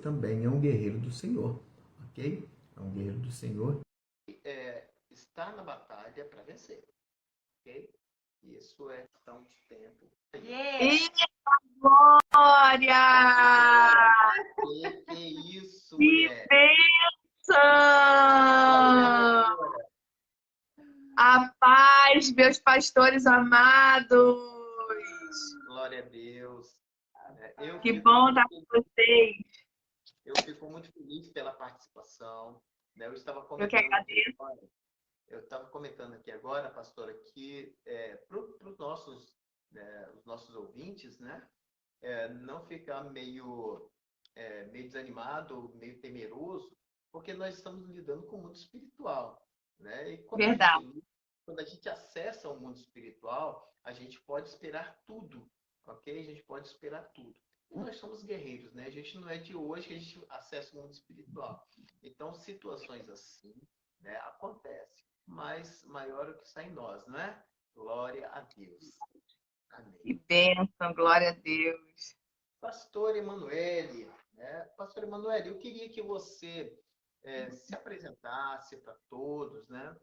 também é um guerreiro do Senhor, ok? É um guerreiro do Senhor. Está na batalha para vencer, ok? Isso é questão de tempo. Eita glória! Que isso, Que mulher? bênção! Glória. A paz, meus pastores amados! Glória a Deus. Que bom estar com vocês. Eu fico muito feliz pela participação. Né? Eu Eu que agradeço. estava comentando aqui agora, pastora, que para os nossos ouvintes, né, não ficar meio desanimado, meio temeroso, porque nós estamos lidando com o mundo espiritual. Né? E Verdade. quando a gente acessa o mundo espiritual, a gente pode esperar tudo, ok? A gente pode esperar tudo. E nós somos guerreiros, né? A gente não é de hoje que a gente acessa o mundo espiritual. Então, situações assim, né, acontecem. Mas maior é o que está em nós, não é? Glória a Deus. Amém. Que bênção, glória a Deus. Pastor Emanuele, né? Pastor Emanuele, eu queria que você se apresentasse para todos, né?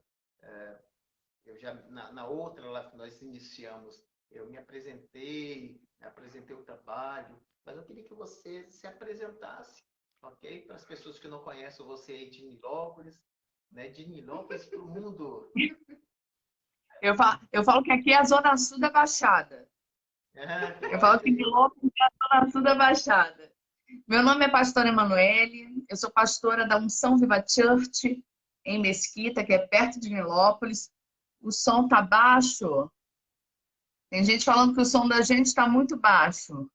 Eu já, na outra lá que nós iniciamos, eu me apresentei o trabalho, mas eu queria que você se apresentasse, ok? Para as pessoas que não conhecem você aí de Nilópolis, né? De Nilópolis para o mundo. Eu falo que aqui é a Zona Sul da Baixada. Eu falo que Nilópolis é a Zona Sul da Baixada. Meu nome é pastora Emanuele, eu sou pastora da Unção Viva Church, em Mesquita, que é perto de Nilópolis. O som tá baixo. Tem gente falando que o som da gente está muito baixo.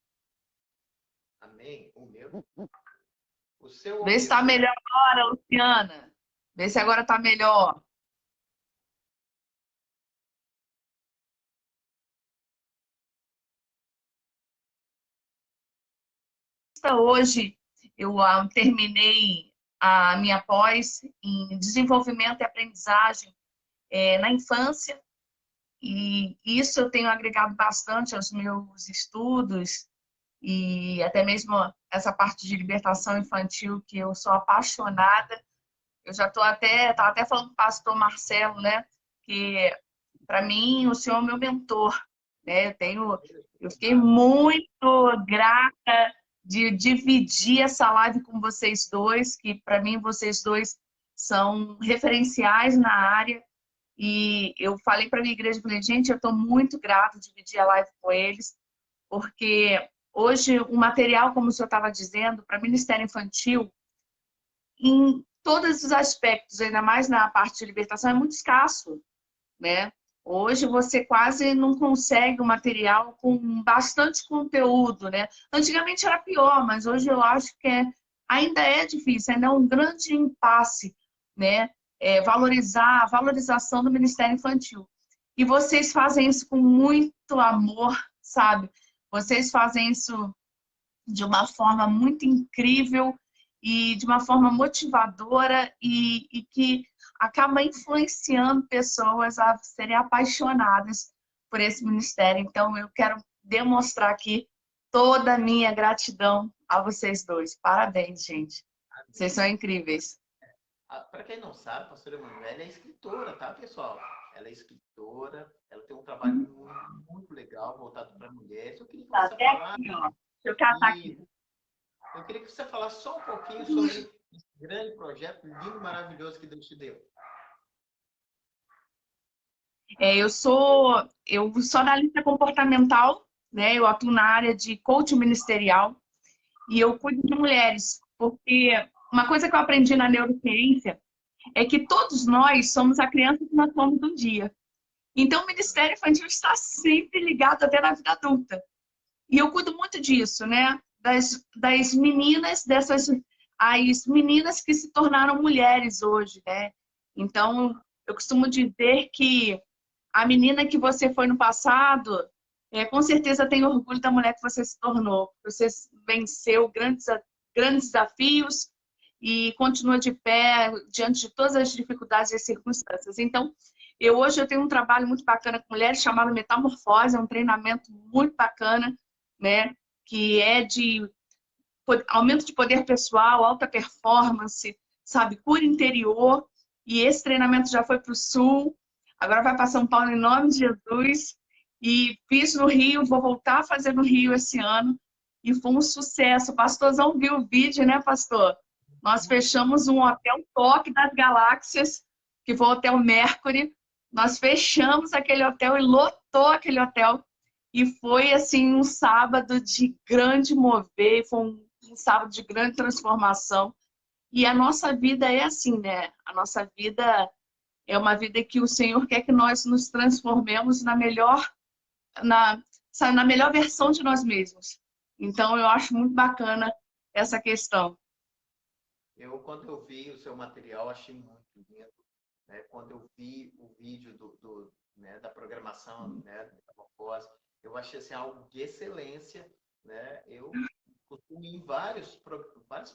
Amém? O meu? O seu. Vê se está melhor agora, Luciana. Vê se agora está melhor. Hoje eu terminei a minha pós em desenvolvimento e aprendizagem na infância, e isso eu tenho agregado bastante aos meus estudos e até mesmo essa parte de libertação infantil que eu sou apaixonada. Eu já estava até falando com o pastor Marcelo, né, que para mim o senhor é meu mentor, né? Eu fiquei muito grata de dividir essa live com vocês dois, que para mim vocês dois são referenciais na área. E eu falei para a minha igreja, falei, gente, eu estou muito grata de dividir a live com eles, porque hoje o material, como o senhor estava dizendo, para Ministério Infantil, em todos os aspectos, ainda mais na parte de libertação, é muito escasso, né? Hoje você quase não consegue um material com bastante conteúdo, né? Antigamente era pior, mas hoje eu acho que ainda é difícil, ainda é um grande impasse, né? Valorizar a valorização do Ministério Infantil. E vocês fazem isso com muito amor, sabe? Vocês fazem isso de uma forma muito incrível e de uma forma motivadora e que acaba influenciando pessoas a serem apaixonadas por esse ministério. Então, eu quero demonstrar aqui toda a minha gratidão a vocês dois. Parabéns, gente. Vocês são incríveis. Para quem não sabe, a pastora Emanuele é escritora, tá, pessoal? Ela é escritora, ela tem um trabalho muito, muito legal voltado para mulheres. Eu queria que você falasse. Aqui, ó. Deixa eu catar aqui. Eu queria que você falasse só um pouquinho sobre esse grande projeto lindo e maravilhoso que Deus te deu. Eu sou analista comportamental, né? Eu atuo na área de coaching ministerial e eu cuido de mulheres, porque uma coisa que eu aprendi na neurociência é que todos nós somos a criança que nós somos um dia. Então, o Ministério Infantil está sempre ligado até na vida adulta. E eu cuido muito disso, né? Das meninas, as meninas que se tornaram mulheres hoje, né? Então, eu costumo dizer que a menina que você foi no passado, com certeza tem orgulho da mulher que você se tornou. Você venceu grandes desafios e continua de pé diante de todas as dificuldades e circunstâncias. Então, hoje eu tenho um trabalho muito bacana com mulheres chamado Metamorfose, é um treinamento muito bacana, né? Que é de aumento de poder pessoal, alta performance, sabe, cura interior. E esse treinamento já foi para o Sul, agora vai para São Paulo em nome de Jesus. E fiz no Rio, vou voltar a fazer no Rio esse ano. E foi um sucesso. O pastorzão viu o vídeo, né, pastor? Nós fechamos um hotel top das galáxias, que foi o Hotel Mercury. Nós fechamos aquele hotel e lotou aquele hotel. E foi, assim, um sábado de grande mover, foi um sábado de grande transformação. E a nossa vida é assim, né? A nossa vida é uma vida que o Senhor quer que nós nos transformemos sabe, na melhor versão de nós mesmos. Então, eu acho muito bacana essa questão. Quando eu vi o seu material, achei muito lindo. Né? Quando eu vi o vídeo né, da programação, né, da Morfose, eu achei assim, algo de excelência. Né? Eu costumo ir em várias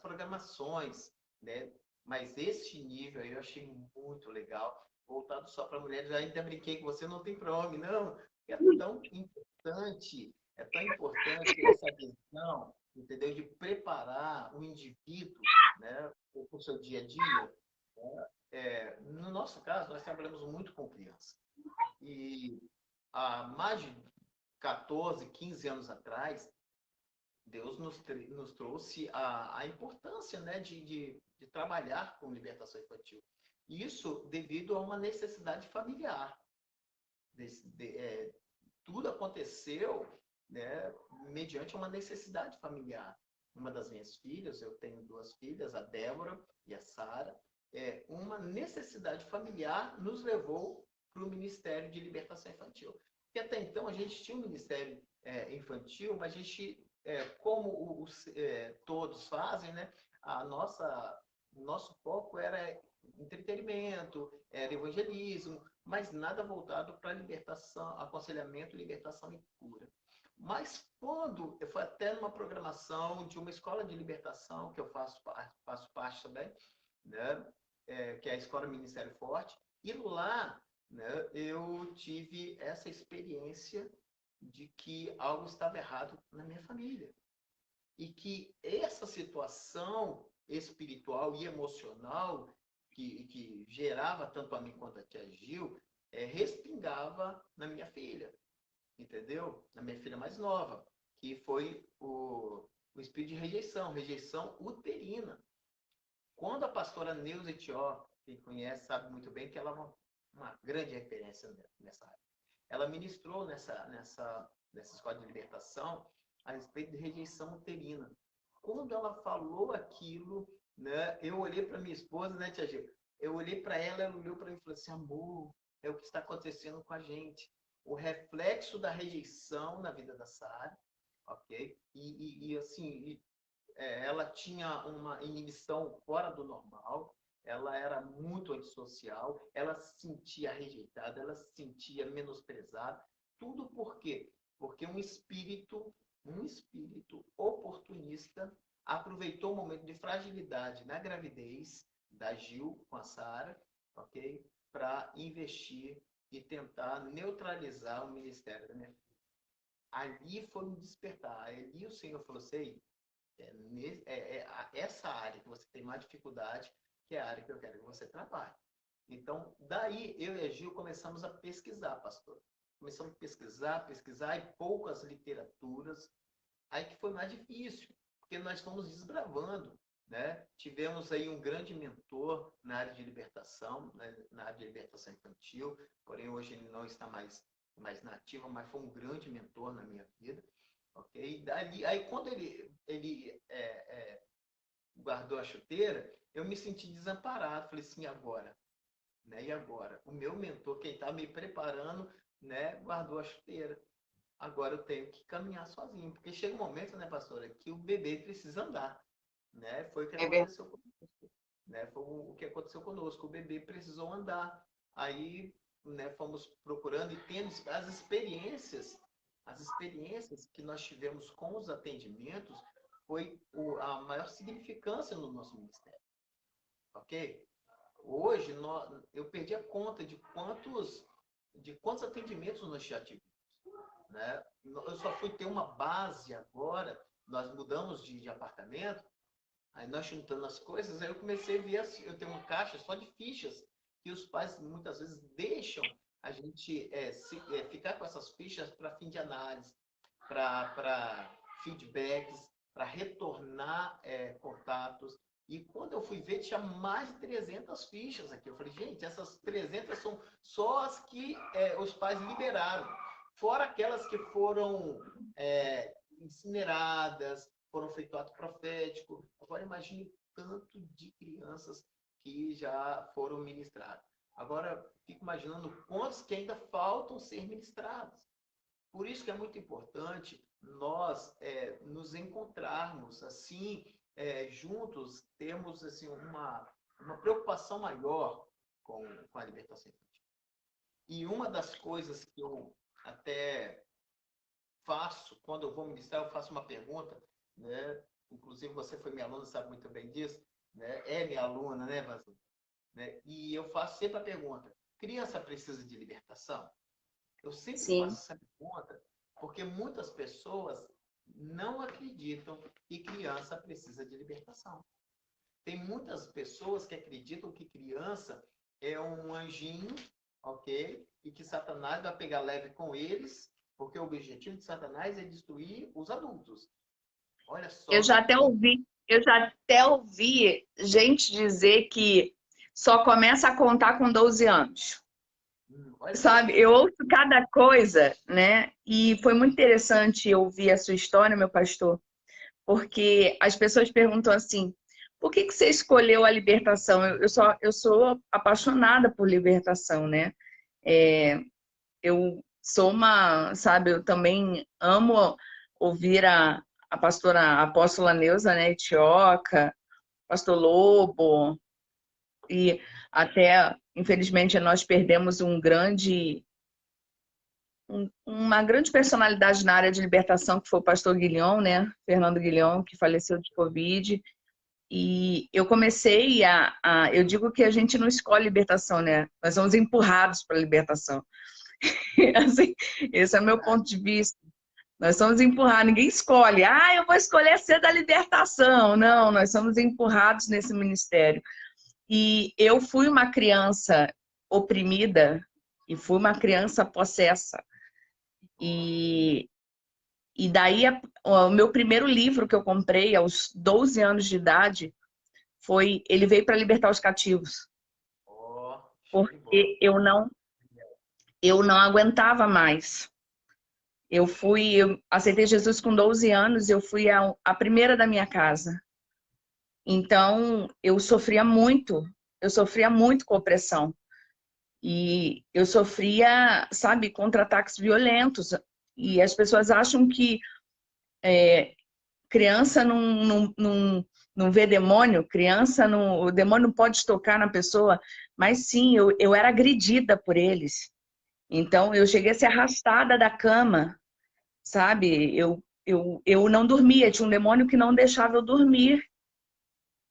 programações, né? Mas este nível aí eu achei muito legal, voltado só para mulheres. Eu ainda brinquei que você não tem para homem, não. É tão importante essa visão, entendeu? De preparar o indivíduo, né, para o seu dia a dia. Né? No nosso caso, nós trabalhamos muito com criança. E há mais de 14, 15 anos atrás, Deus nos trouxe a importância, né, de trabalhar com libertação infantil. Isso devido a uma necessidade familiar. Tudo aconteceu, né, mediante uma necessidade familiar. Uma das minhas filhas, eu tenho 2 filhas, a Débora e a Sara, uma necessidade familiar nos levou para o Ministério de Libertação Infantil. Porque até então a gente tinha um Ministério infantil, mas a gente, como todos fazem, né, o nosso foco era entretenimento, era evangelismo, mas nada voltado para libertação, aconselhamento, libertação e cura. Mas quando eu fui até numa programação de uma escola de libertação, que eu faço parte também, né, que é a Escola Ministério Forte, e lá, né, eu tive essa experiência de que algo estava errado na minha família. E que essa situação espiritual e emocional que gerava tanto a mim quanto a tia Gil, respingava na minha filha, entendeu? Na minha filha mais nova, que foi o espírito de rejeição uterina. Quando a pastora Neuza Etió, quem conhece sabe muito bem que ela é uma grande referência nessa área. Ela ministrou nessa escola de libertação a respeito de rejeição uterina. Quando ela falou aquilo, né, eu olhei para minha esposa, né, tia Gil? Eu olhei para ela, ela olhou para mim e falou assim, amor, é o que está acontecendo com a gente. O reflexo da rejeição na vida da Sara, ok? Assim, ela tinha uma inibição fora do normal, ela era muito antissocial, ela se sentia rejeitada, ela se sentia menosprezada. Tudo por quê? Porque um espírito oportunista aproveitou o momento de fragilidade na gravidez da Gil com a Sara, ok? Para investir e tentar neutralizar o ministério da minha filha. Ali foi um despertar. Ali o Senhor falou assim, essa área que você tem mais dificuldade, que é a área que eu quero que você trabalhe. Então, daí eu e a Gil começamos a pesquisar, pastor. Começamos a pesquisar e poucas literaturas. Aí que foi mais difícil, porque nós fomos desbravando, né? Tivemos aí um grande mentor na área de libertação, né? Na área de libertação infantil, porém hoje ele não está mais nativo, mas foi um grande mentor na minha vida, ok? Aí quando ele guardou a chuteira, eu me senti desamparado, falei assim, agora? Né? E agora? O meu mentor, quem estava me preparando, né, guardou a chuteira. Agora eu tenho que caminhar sozinho, porque chega um momento, né, pastora, que o bebê precisa andar, né? Foi o que aconteceu conosco, né? Foi o que aconteceu conosco. O bebê precisou andar. Aí, né, fomos procurando e tendo as experiências que nós tivemos com os atendimentos foi a maior significância no nosso ministério, ok? Hoje eu perdi a conta de quantos atendimentos nós já tivemos. Né? Eu só fui ter uma base agora nós mudamos de apartamento, aí nós juntando as coisas, aí eu comecei a ver, assim, eu tenho uma caixa só de fichas, que os pais muitas vezes deixam a gente ficar com essas fichas para fim de análise, para feedbacks, para retornar contatos. E quando eu fui ver, tinha mais de 300 fichas aqui. Eu falei, gente, essas 300 são só as que os pais liberaram. Fora aquelas que foram incineradas, foram feito ato profético. Agora imagine o tanto de crianças que já foram ministradas. Agora, fico imaginando quantos que ainda faltam ser ministrados. Por isso que é muito importante nós nos encontrarmos assim, juntos, termos assim, uma preocupação maior com a libertação infantil. E uma das coisas que eu até faço, quando eu vou ministrar, eu faço uma pergunta, né? Inclusive você foi minha aluna, sabe muito bem disso, né? É minha aluna, né, Vasil? Né? E eu faço sempre a pergunta, criança precisa de libertação? Eu sempre faço essa pergunta, porque muitas pessoas não acreditam que criança precisa de libertação. Tem muitas pessoas que acreditam que criança é um anjinho, ok? E que Satanás vai pegar leve com eles, porque o objetivo de Satanás é destruir os adultos. Olha só. Eu já até ouvi gente dizer que só começa a contar com 12 anos. Sabe, eu ouço cada coisa, né? E foi muito interessante ouvir a sua história, meu pastor, porque as pessoas perguntam assim, por que você escolheu a libertação? Eu sou apaixonada por libertação, né? Eu sou sabe, eu também amo ouvir a pastora a apóstola Neuza, né, Itioca, pastor Lobo, e até, infelizmente, nós perdemos uma grande personalidade na área de libertação, que foi o pastor Guilhom, né? Fernando Guilhom, que faleceu de Covid. E eu comecei eu digo que a gente não escolhe libertação, né? Nós somos empurrados para a libertação. Assim, esse é o meu ponto de vista. Nós somos empurrados, ninguém escolhe. Eu vou escolher ser da libertação. Não, nós somos empurrados nesse ministério. E eu fui uma criança oprimida e fui uma criança possessa. E daí, o meu primeiro livro que eu comprei aos 12 anos de idade ele veio para libertar os cativos. Porque eu não aguentava mais. Eu aceitei Jesus com 12 anos, eu fui a primeira da minha casa. Então, eu sofria muito com opressão. E eu sofria, sabe, contra-ataques violentos. E as pessoas acham que criança não vê demônio, o demônio não pode tocar na pessoa. Mas sim, eu era agredida por eles. Então, eu cheguei a ser arrastada da cama, sabe? Eu não dormia, tinha um demônio que não deixava eu dormir.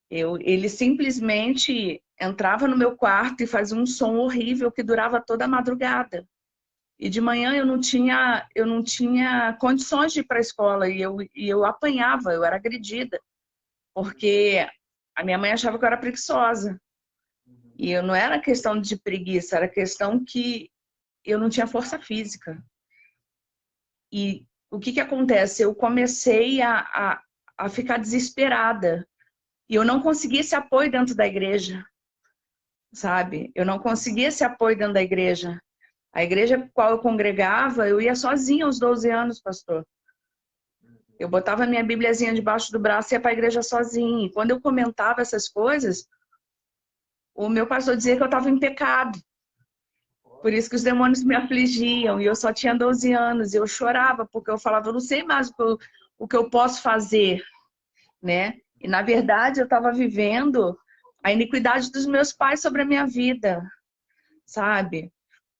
Ele simplesmente entrava no meu quarto e fazia um som horrível que durava toda a madrugada. E de manhã eu não tinha condições de ir para a escola e eu apanhava, eu era agredida, porque a minha mãe achava que eu era preguiçosa. E não era questão de preguiça, era questão que eu não tinha força física. E o que acontece? Eu comecei a ficar desesperada. E eu não conseguia esse apoio dentro da igreja, sabe? Eu não conseguia esse apoio dentro da igreja. A igreja com a qual eu congregava, eu ia sozinha aos 12 anos, pastor. Eu botava minha bibliazinha debaixo do braço e ia para a igreja sozinha. E quando eu comentava essas coisas, o meu pastor dizia que eu estava em pecado. Por isso que os demônios me afligiam. E eu só tinha 12 anos. E eu chorava, porque eu falava, eu não sei mais o que eu posso fazer, né? E, na verdade, eu estava vivendo a iniquidade dos meus pais sobre a minha vida, sabe?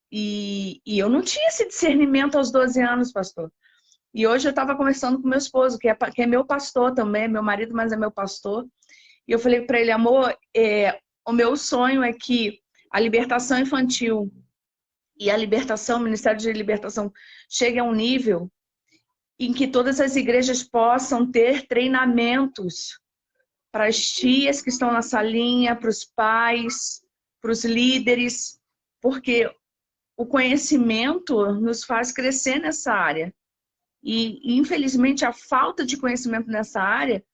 E eu não tinha esse discernimento aos 12 anos, pastor. E hoje eu estava conversando com meu esposo, que é meu pastor também, é meu marido, mas é meu pastor. E eu falei para ele, amor, o meu sonho é que a libertação infantil e a libertação, o Ministério de Libertação, chegue a um nível em que todas as igrejas possam ter treinamentos para as tias que estão na salinha, para os pais, para os líderes, porque o conhecimento nos faz crescer nessa área. E, infelizmente, a falta de conhecimento nessa área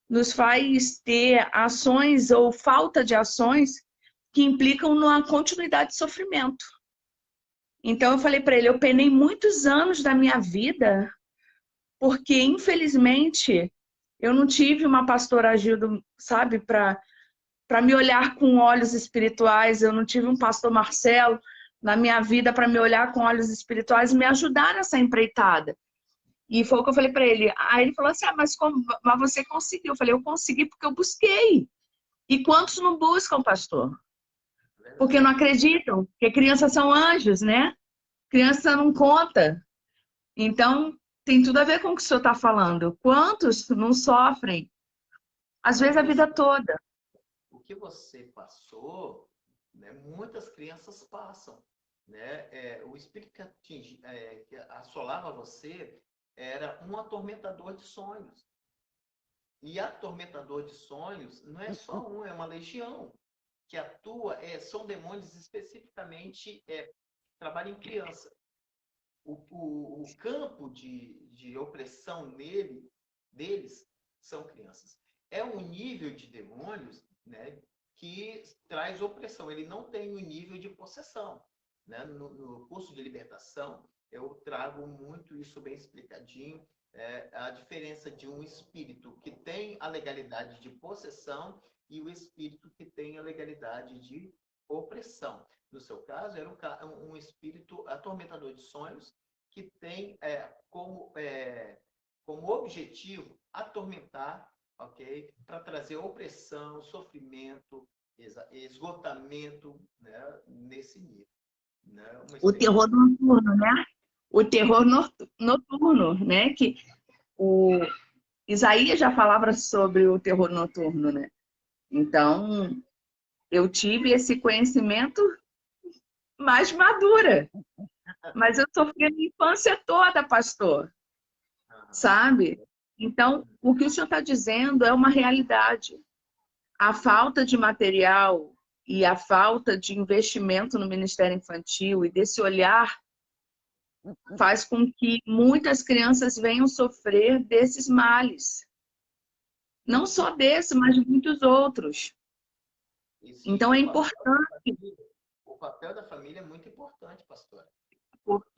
nos faz ter ações ou falta de ações que implicam numa continuidade de sofrimento. Então, eu falei para ele, eu penei muitos anos da minha vida porque, infelizmente, eu não tive uma pastora Agildo, sabe, para me olhar com olhos espirituais, eu não tive um pastor Marcelo na minha vida para me olhar com olhos espirituais e me ajudar nessa empreitada. E foi o que eu falei para ele. Aí ele falou assim, mas você conseguiu? Eu falei, eu consegui porque eu busquei. E quantos não buscam, pastor? Porque não acreditam, porque crianças são anjos, né? Criança não conta. Então, tem tudo a ver com o que o senhor está falando. Quantos não sofrem? Às vezes a vida toda. O que você passou, né, muitas crianças passam. Né? O espírito que assolava você era um atormentador de sonhos. E atormentador de sonhos não é só um, é uma legião que atua, são demônios especificamente trabalham em criança. O campo de opressão deles são crianças. É um nível de demônios, né, que traz opressão. Ele não tem o nível de possessão. Né? No curso de libertação, eu trago muito isso bem explicadinho. A diferença de um espírito que tem a legalidade de possessão e o espírito que tem a legalidade de opressão. No seu caso, era um espírito atormentador de sonhos que tem como objetivo atormentar, ok? Para trazer opressão, sofrimento, esgotamento, né? Nesse nível. Né? O terror noturno, né? O terror noturno, né? Que o Isaías já falava sobre o terror noturno, né? Então, eu tive esse conhecimento mais madura. Mas eu sofri a minha infância toda, pastor. Sabe? Então, o que o senhor está dizendo é uma realidade. A falta de material e a falta de investimento no Ministério Infantil e desse olhar faz com que muitas crianças venham sofrer desses males. Não só desse, mas de muitos outros. Então é importante. O papel da família é muito importante, pastora.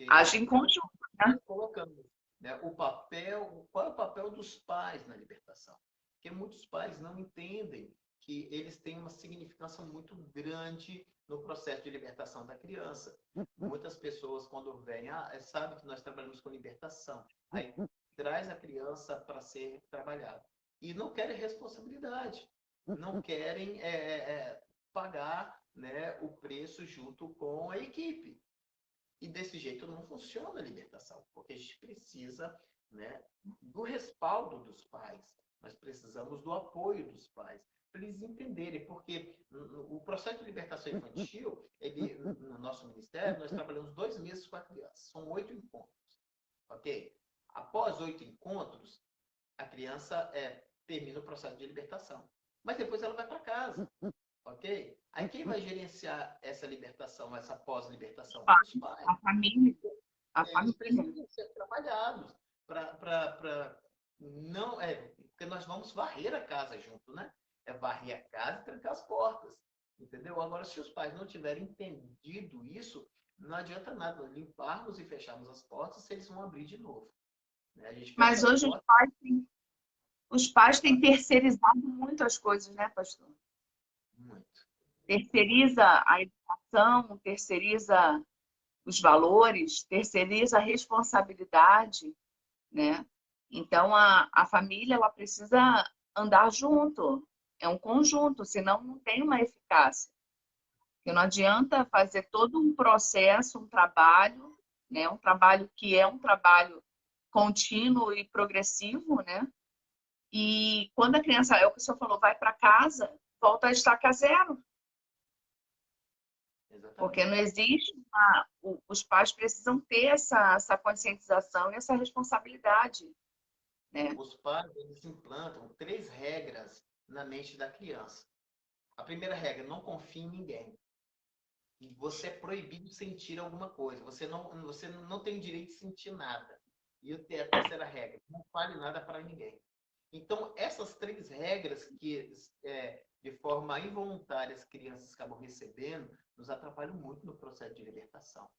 Age em conjunto, né? Colocando, né, qual é o papel dos pais na libertação? Porque muitos pais não entendem que eles têm uma significância muito grande no processo de libertação da criança. Muitas pessoas, quando vêm, sabem que nós trabalhamos com libertação. Aí traz a criança para ser trabalhada. E não querem responsabilidade. Não querem pagar, né, o preço junto com a equipe. E desse jeito não funciona a libertação. Porque a gente precisa, né, do respaldo dos pais. Nós precisamos do apoio dos pais. Para eles entenderem, porque o processo de libertação infantil, no nosso ministério, nós trabalhamos 2 meses com a criança. São 8 encontros. Ok? Após 8 encontros, a criança termina o processo de libertação. Mas depois ela vai para casa. Ok? Aí quem vai gerenciar essa libertação, essa pós-libertação? Os pais. A família. Eles precisam ser trabalhados. Não, porque nós vamos varrer a casa junto, né? Varrer a casa e trancar as portas. Entendeu? Agora, se os pais não tiverem entendido isso, não adianta nada limparmos e fecharmos as portas se eles vão abrir de novo. Né? Mas hoje os pais têm terceirizado muito as coisas, né, pastor? Muito. Terceiriza a educação, terceiriza os valores, terceiriza a responsabilidade, né? Então, a família ela precisa andar junto. É um conjunto, senão não tem uma eficácia. Porque não adianta fazer todo um processo, um trabalho, né? Um trabalho que é um trabalho contínuo e progressivo, né? E quando a criança, é o que o senhor falou, vai para casa, volta a estaca zero. Exatamente. Porque não existe os pais precisam ter essa conscientização e essa responsabilidade, né? Os pais, eles implantam 3 regras na mente da criança. A primeira regra, não confie em ninguém. E você é proibido de sentir alguma coisa. Você não tem direito de sentir nada. E a terceira regra, não fale nada para ninguém. Então, essas 3 regras que, de forma involuntária, as crianças acabam recebendo, nos atrapalham muito no processo de libertação.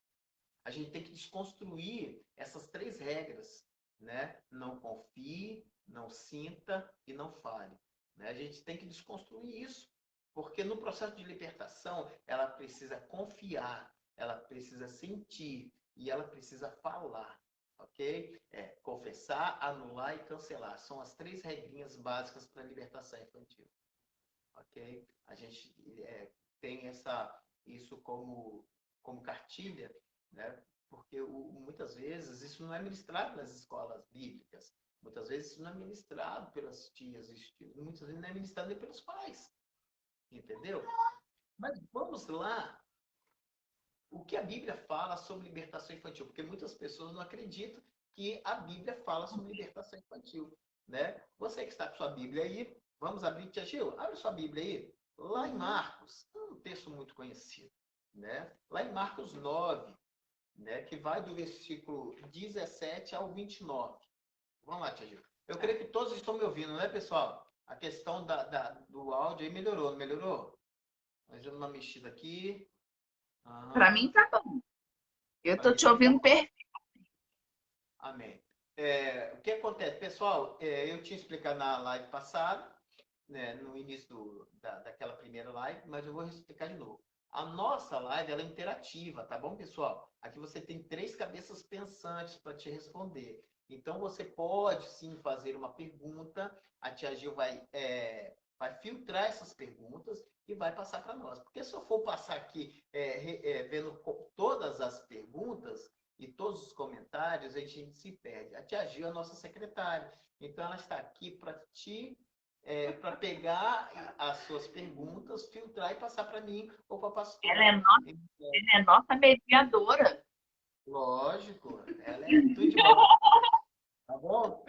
A gente tem que desconstruir essas 3 regras, né? Não confie, não sinta e não fale. Né? A gente tem que desconstruir isso, porque no processo de libertação, ela precisa confiar, ela precisa sentir e ela precisa falar. Ok? Confessar, anular e cancelar. São as 3 regrinhas básicas para a libertação infantil. Ok? A gente tem isso como cartilha, né? Porque muitas vezes isso não é ministrado nas escolas bíblicas. Muitas vezes isso não é ministrado pelas tias, muitas vezes não é ministrado nem pelos pais. Entendeu? Mas vamos lá. O que a Bíblia fala sobre libertação infantil? Porque muitas pessoas não acreditam que a Bíblia fala sobre libertação infantil. Né? Você que está com sua Bíblia aí, vamos abrir, Tia Gil, abre sua Bíblia aí. Lá em Marcos, é um texto muito conhecido. Né? Lá em Marcos 9, né? Que vai do versículo 17 ao 29. Vamos lá, Tia Gil. Eu creio que todos estão me ouvindo, né, pessoal? A questão do áudio aí melhorou, não melhorou? Mas dando uma mexida aqui. Para mim tá bom. Eu Pra estou mim te também tá ouvindo bom. perfeito. Amém. O que acontece? Pessoal, eu tinha explicado na live passada, né, no início daquela primeira live, mas eu vou explicar de novo. A nossa live ela é interativa, tá bom, pessoal? Aqui você tem 3 cabeças pensantes para te responder. Então, você pode, sim, fazer uma pergunta. A Tia Gil vai filtrar essas perguntas e vai passar para nós. Porque se eu for passar aqui vendo todas as perguntas e todos os comentários, a gente se perde. A Tia Gil é a nossa secretária. Então, ela está aqui para pegar as suas perguntas, filtrar e passar para mim ou para a pastora. Ela é nossa mediadora. Lógico, ela é tudo de bom. Tá bom?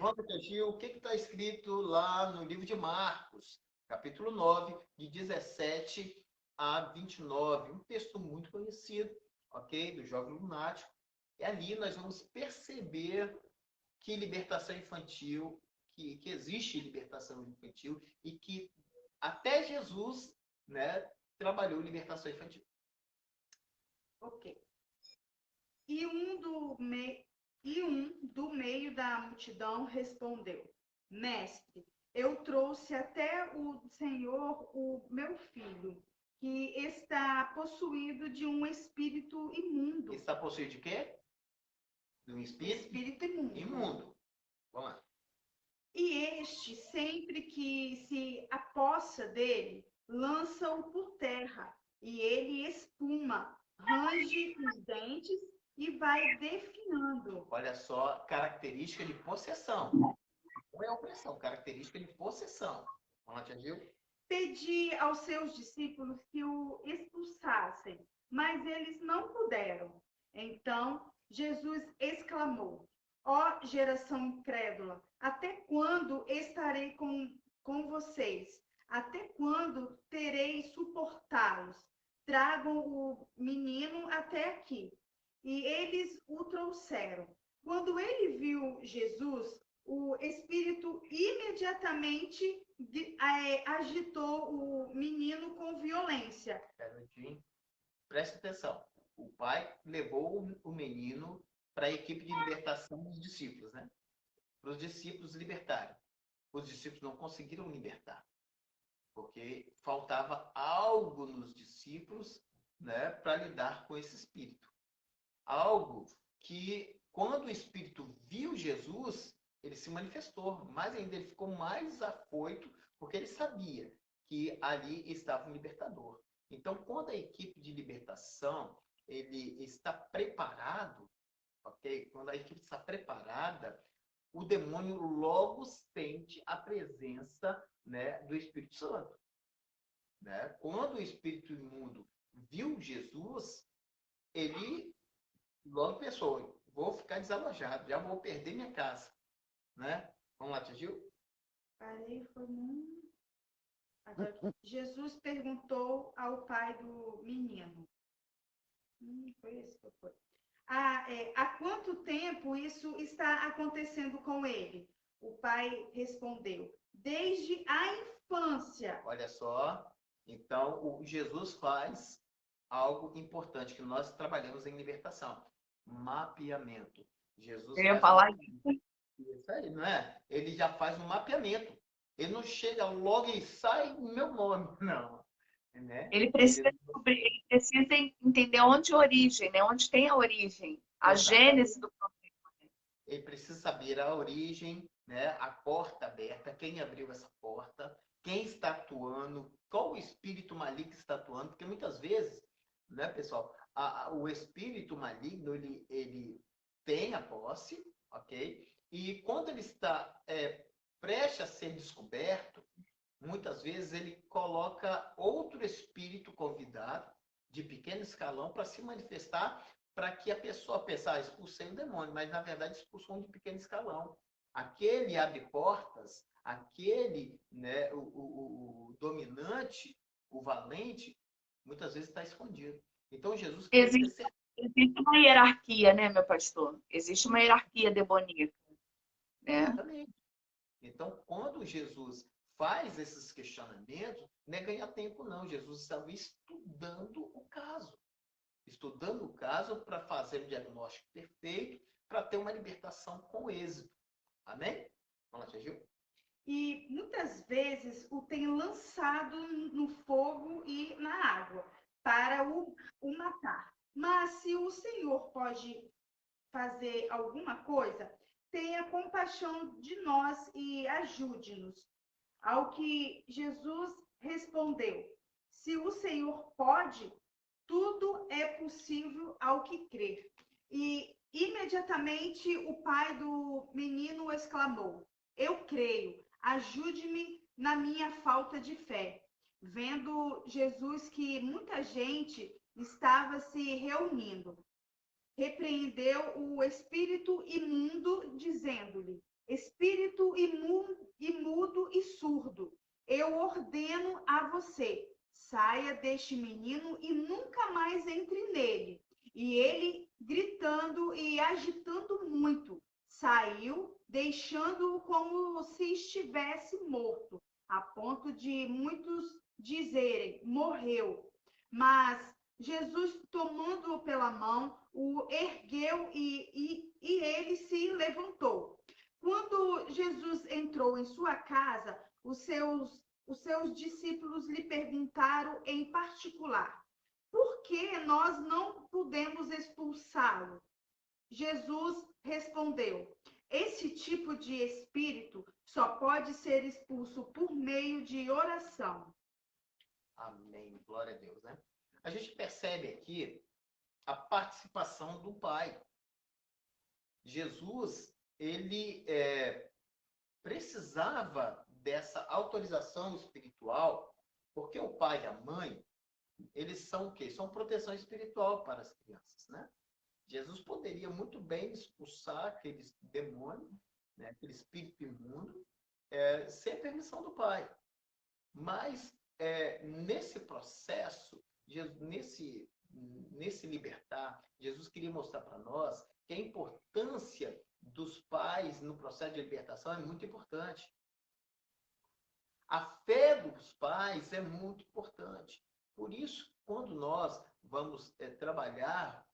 Vamos, Tia Gil, o que está escrito lá no livro de Marcos, capítulo 9, de 17 a 29. Um texto muito conhecido, ok? Do jovem lunático. E ali nós vamos perceber que libertação infantil, que existe libertação infantil e que até Jesus, né, trabalhou libertação infantil. Ok. E um do meio da multidão respondeu: Mestre, eu trouxe até o Senhor o meu filho, que está possuído de um espírito imundo. Está possuído de quê? De um espírito imundo. Imundo. Vamos lá. E este, sempre que se apossa dele, lança-o por terra, e ele espuma, range os dentes e vai definhando. Olha só, característica de possessão. Não é opressão, característica de possessão. Vamos lá, Tia Gil? Pedi aos seus discípulos que o expulsassem, mas eles não puderam. Então Jesus exclamou: Ó geração incrédula, até quando estarei com vocês? Até quando terei suportá-los? Tragam o menino até aqui. E eles o trouxeram. Quando ele viu Jesus, o espírito imediatamente agitou o menino com violência. Preste atenção. O pai levou o menino para a equipe de libertação dos discípulos, né? Para os discípulos libertarem. Os discípulos não conseguiram libertar, porque faltava algo nos discípulos, né, para lidar com esse espírito. Algo que, quando o espírito viu Jesus, ele se manifestou, mas ainda ele ficou mais afoito, porque ele sabia que ali estava um libertador. Então, quando a equipe de libertação ele está preparado, ok? Quando a equipe está preparada, o demônio logo sente a presença, né, do Espírito Santo. Né? Quando o espírito imundo viu Jesus, ele logo pensou, vou ficar desalojado, já vou perder minha casa, né? Vamos lá, tia Gil? Parei, foi Jesus perguntou ao pai do menino. Foi esse que foi. Há quanto tempo isso está acontecendo com ele? O pai respondeu, desde a infância. Olha só, então o Jesus faz algo importante que nós trabalhamos em libertação, mapeamento. Jesus Eu ia faz falar isso aí, não é? Ele já faz um mapeamento. Ele não chega logo e sai o meu nome, não. Né? Ele precisa descobrir, ele precisa entender onde a origem, né? Onde tem a origem, a gênese do problema. Ele precisa saber a origem, né? A porta aberta, quem abriu essa porta, quem está atuando, qual o espírito maligno que está atuando, porque muitas vezes, né, pessoal, o espírito maligno, ele tem a posse, ok? E quando ele está prestes a ser descoberto, muitas vezes ele coloca outro espírito convidado de pequeno escalão para se manifestar, para que a pessoa pense, expulsei o demônio, mas na verdade expulsou um de pequeno escalão. Aquele abre portas, aquele, né, o dominante, o valente, muitas vezes está escondido. Então Jesus queria ter certeza. Existe uma hierarquia, né, meu pastor? Existe uma hierarquia demoníaca, né? Exatamente. Então, quando Jesus faz esses questionamentos, não é ganhar tempo, não. Jesus estava estudando o caso. Estudando o caso para fazer um diagnóstico perfeito, para ter uma libertação com êxito. Amém? Vamos lá, tia Gil. E muitas vezes o tem lançado no fogo e na água para o matar. Mas se o Senhor pode fazer alguma coisa, tenha compaixão de nós e ajude-nos. Ao que Jesus respondeu: se o Senhor pode, tudo é possível ao que crer. E imediatamente o pai do menino exclamou: eu creio, ajude-me na minha falta de fé. Vendo Jesus que muita gente estava se reunindo, repreendeu o espírito imundo, dizendo-lhe: espírito imundo e surdo, eu ordeno a você, saia deste menino e nunca mais entre nele. E ele, gritando e agitando muito, saiu, deixando-o como se estivesse morto, a ponto de muitos dizerem: morreu. Mas Jesus, tomando-o pela mão, o ergueu e ele se levantou. Quando Jesus entrou em sua casa, os seus discípulos lhe perguntaram em particular: por que nós não pudemos expulsá-lo? Jesus respondeu: esse tipo de espírito só pode ser expulso por meio de oração. Amém. Glória a Deus, né? A gente percebe aqui a participação do Pai. Jesus, ele precisava dessa autorização espiritual, porque o pai e a mãe, eles são o quê? São proteção espiritual para as crianças, né? Jesus poderia muito bem expulsar aquele demônio, né, aquele espírito imundo, sem permissão do pai. Mas, nesse processo, nesse libertar, Jesus queria mostrar para nós que a importância dos pais no processo de libertação é muito importante. A fé dos pais é muito importante. Por isso, quando nós vamos trabalhar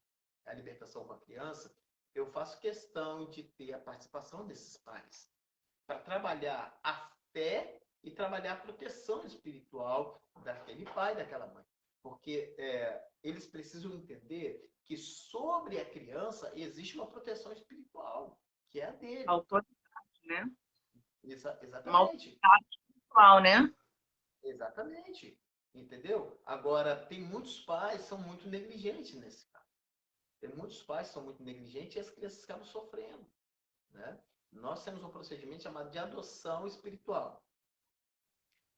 a libertação com a criança, eu faço questão de ter a participação desses pais, para trabalhar a fé e trabalhar a proteção espiritual daquele pai, daquela mãe. Porque eles precisam entender que sobre a criança existe uma proteção espiritual, que é a dele. Autoridade, né? Exatamente. Uma autoridade espiritual, né? Exatamente. Entendeu? Agora, tem muitos pais que são muito negligentes nesse caso. Tem muitos pais que são muito negligentes e as crianças acabam sofrendo, né? Nós temos um procedimento chamado de adoção espiritual.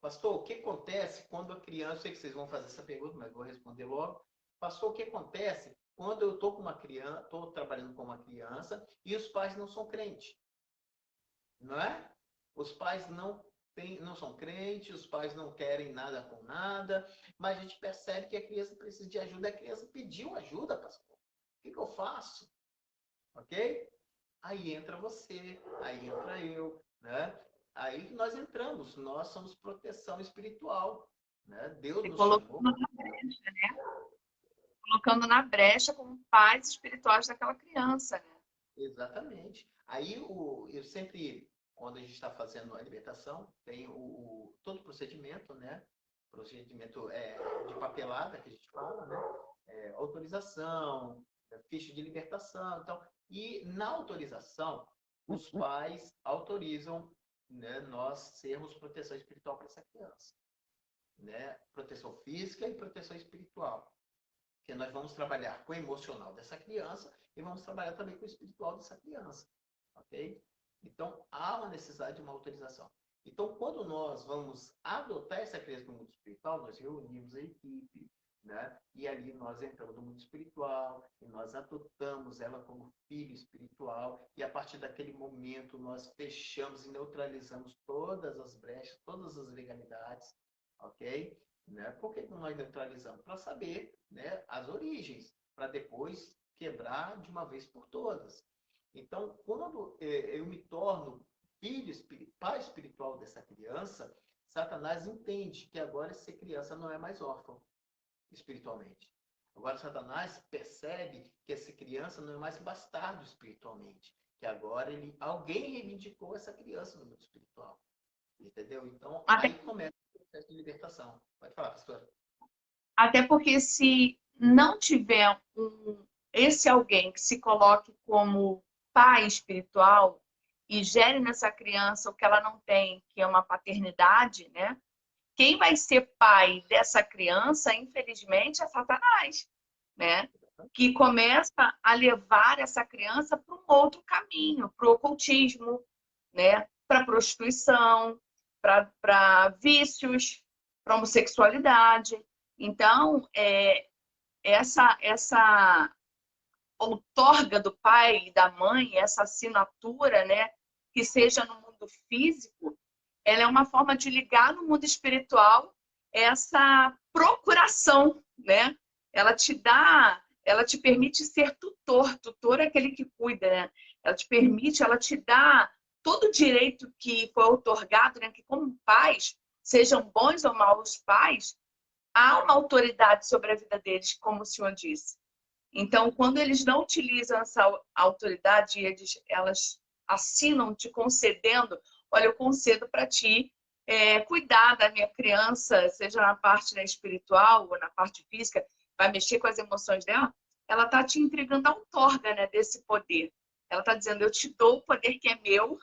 Pastor, o que acontece quando a criança... Eu sei que vocês vão fazer essa pergunta, mas vou responder logo. Pastor, o que acontece quando eu estou com uma criança, estou trabalhando com uma criança e os pais não são crentes, não é? Os pais não são crentes, os pais não querem nada com nada, mas a gente percebe que a criança precisa de ajuda. A criança pediu ajuda, pastor. O que eu faço? Ok? Aí entra você, aí entra eu, né? Aí nós entramos, nós somos proteção espiritual, né? Deus Se nos colocando chamou. na brecha, né? Colocando na brecha como pais espirituais daquela criança, né? Exatamente. Aí eu sempre, quando a gente está fazendo a libertação, tem todo o procedimento, né? Procedimento de papelada que a gente fala, né? Autorização, ficha de libertação, então. E na autorização, os pais autorizam, né, nós sermos proteção espiritual para essa criança, né? Proteção física e proteção espiritual. Porque nós vamos trabalhar com o emocional dessa criança e vamos trabalhar também com o espiritual dessa criança, ok? Então, há uma necessidade de uma autorização. Então, quando nós vamos adotar essa criança no mundo espiritual, nós reunimos a equipe, né? E ali nós entramos no mundo espiritual, e nós adotamos ela como filho espiritual, e a partir daquele momento nós fechamos e neutralizamos todas as brechas, todas as legalidades, ok? Né? Por que nós neutralizamos? Para saber, né, as origens, para depois quebrar de uma vez por todas. Então, quando eu me torno pai espiritual dessa criança, Satanás entende que agora essa criança não é mais órfã espiritualmente. Agora Satanás percebe que essa criança não é mais bastardo espiritualmente, que agora alguém reivindicou essa criança no mundo espiritual. Entendeu? Então, Até, aí começa o processo de libertação. Pode falar, pastor. até porque se não tiver esse alguém que se coloque como pai espiritual e gere nessa criança o que ela não tem, que é uma paternidade, né? Quem vai ser pai dessa criança, infelizmente, é Satanás, né? Que começa a levar essa criança para um outro caminho, para o ocultismo, né? Para a prostituição, para vícios, para a homossexualidade. Então, essa outorga do pai e da mãe, essa assinatura, né? Que seja no mundo físico, ela é uma forma de ligar no mundo espiritual essa procuração, né? Ela te permite ser tutor. Tutor é aquele que cuida, né? Ela te dá todo o direito que foi outorgado, né? Que como pais, sejam bons ou maus pais, há uma autoridade sobre a vida deles, como o senhor disse. Então, quando eles não utilizam essa autoridade, elas assinam te concedendo, olha, eu concedo para ti cuidar da minha criança, seja na parte, né, espiritual ou na parte física, vai mexer com as emoções dela, ela está te entregando a outorga, né, desse poder. Ela está dizendo, eu te dou o poder que é meu,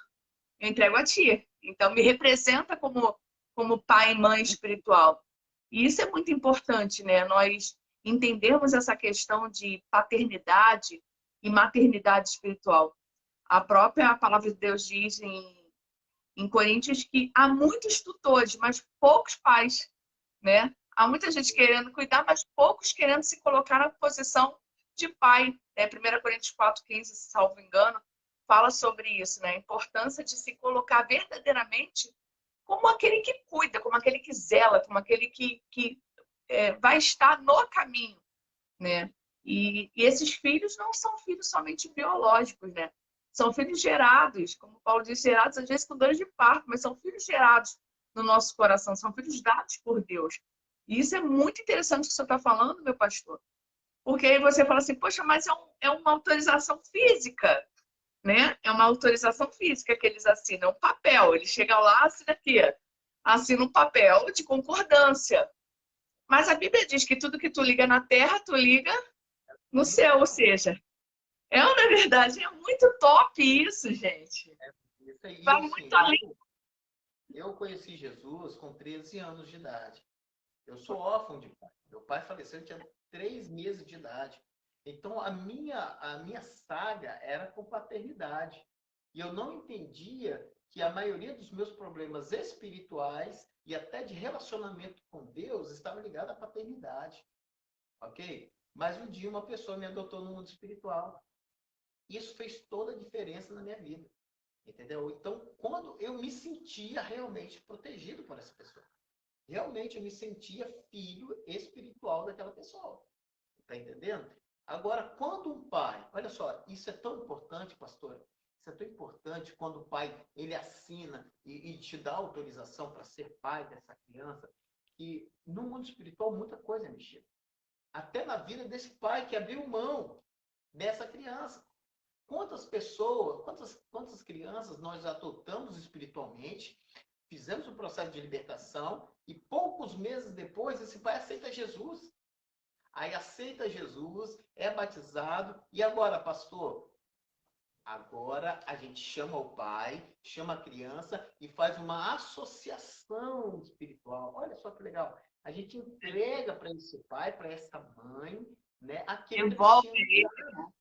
eu entrego a ti. Então, me representa como pai e mãe espiritual. E isso é muito importante, né? Nós entendermos essa questão de paternidade e maternidade espiritual. A própria palavra de Deus diz em Coríntios que há muitos tutores, mas poucos pais, né? Há muita gente querendo cuidar, mas poucos querendo se colocar na posição de pai. Né? 1 Coríntios 4,15, salvo engano, fala sobre isso, né? A importância de se colocar verdadeiramente como aquele que cuida, como aquele que zela, como aquele que vai estar no caminho, né? E esses filhos não são filhos somente biológicos, né? São filhos gerados, como Paulo diz, gerados às vezes com dores de parto, mas são filhos gerados no nosso coração, são filhos dados por Deus. E isso é muito interessante que o senhor está falando, meu pastor. Porque aí você fala assim, poxa, mas é uma autorização física, né? É uma autorização física que eles assinam, é um papel. Eles chegam lá, assinam aqui, assina um papel de concordância. Mas a Bíblia diz que tudo que tu liga na terra, tu liga no céu. Ou seja, na verdade, é muito top isso, gente. Isso aí, Vai assim, muito além. eu conheci Jesus com 13 anos de idade. Eu sou órfão de pai. Meu pai faleceu, eu tinha 3 meses de idade. Então, a minha saga era com paternidade. E eu não entendia que a maioria dos meus problemas espirituais e até de relacionamento com Deus estava ligado à paternidade. Ok? mas um dia uma pessoa me adotou no mundo espiritual. Isso fez toda a diferença na minha vida. Entendeu? Então, quando eu me sentia realmente protegido por essa pessoa. Realmente eu me sentia filho espiritual daquela pessoa. Tá entendendo? Agora, quando um pai... Olha só, isso é tão importante, pastor. Isso é tão importante quando o pai ele assina e te dá autorização para ser pai dessa criança, que no mundo espiritual muita coisa é mexida. Até na vida desse pai que abriu mão dessa criança. Quantas pessoas, quantas crianças nós adotamos espiritualmente, fizemos um processo de libertação e poucos meses depois esse pai aceita Jesus. Aí aceita Jesus, é batizado e agora, pastor? Agora a gente chama o pai, chama a criança e faz uma associação espiritual. Olha só que legal. A gente entrega para esse pai, para essa mãe, né, aquele Envolve prestígio.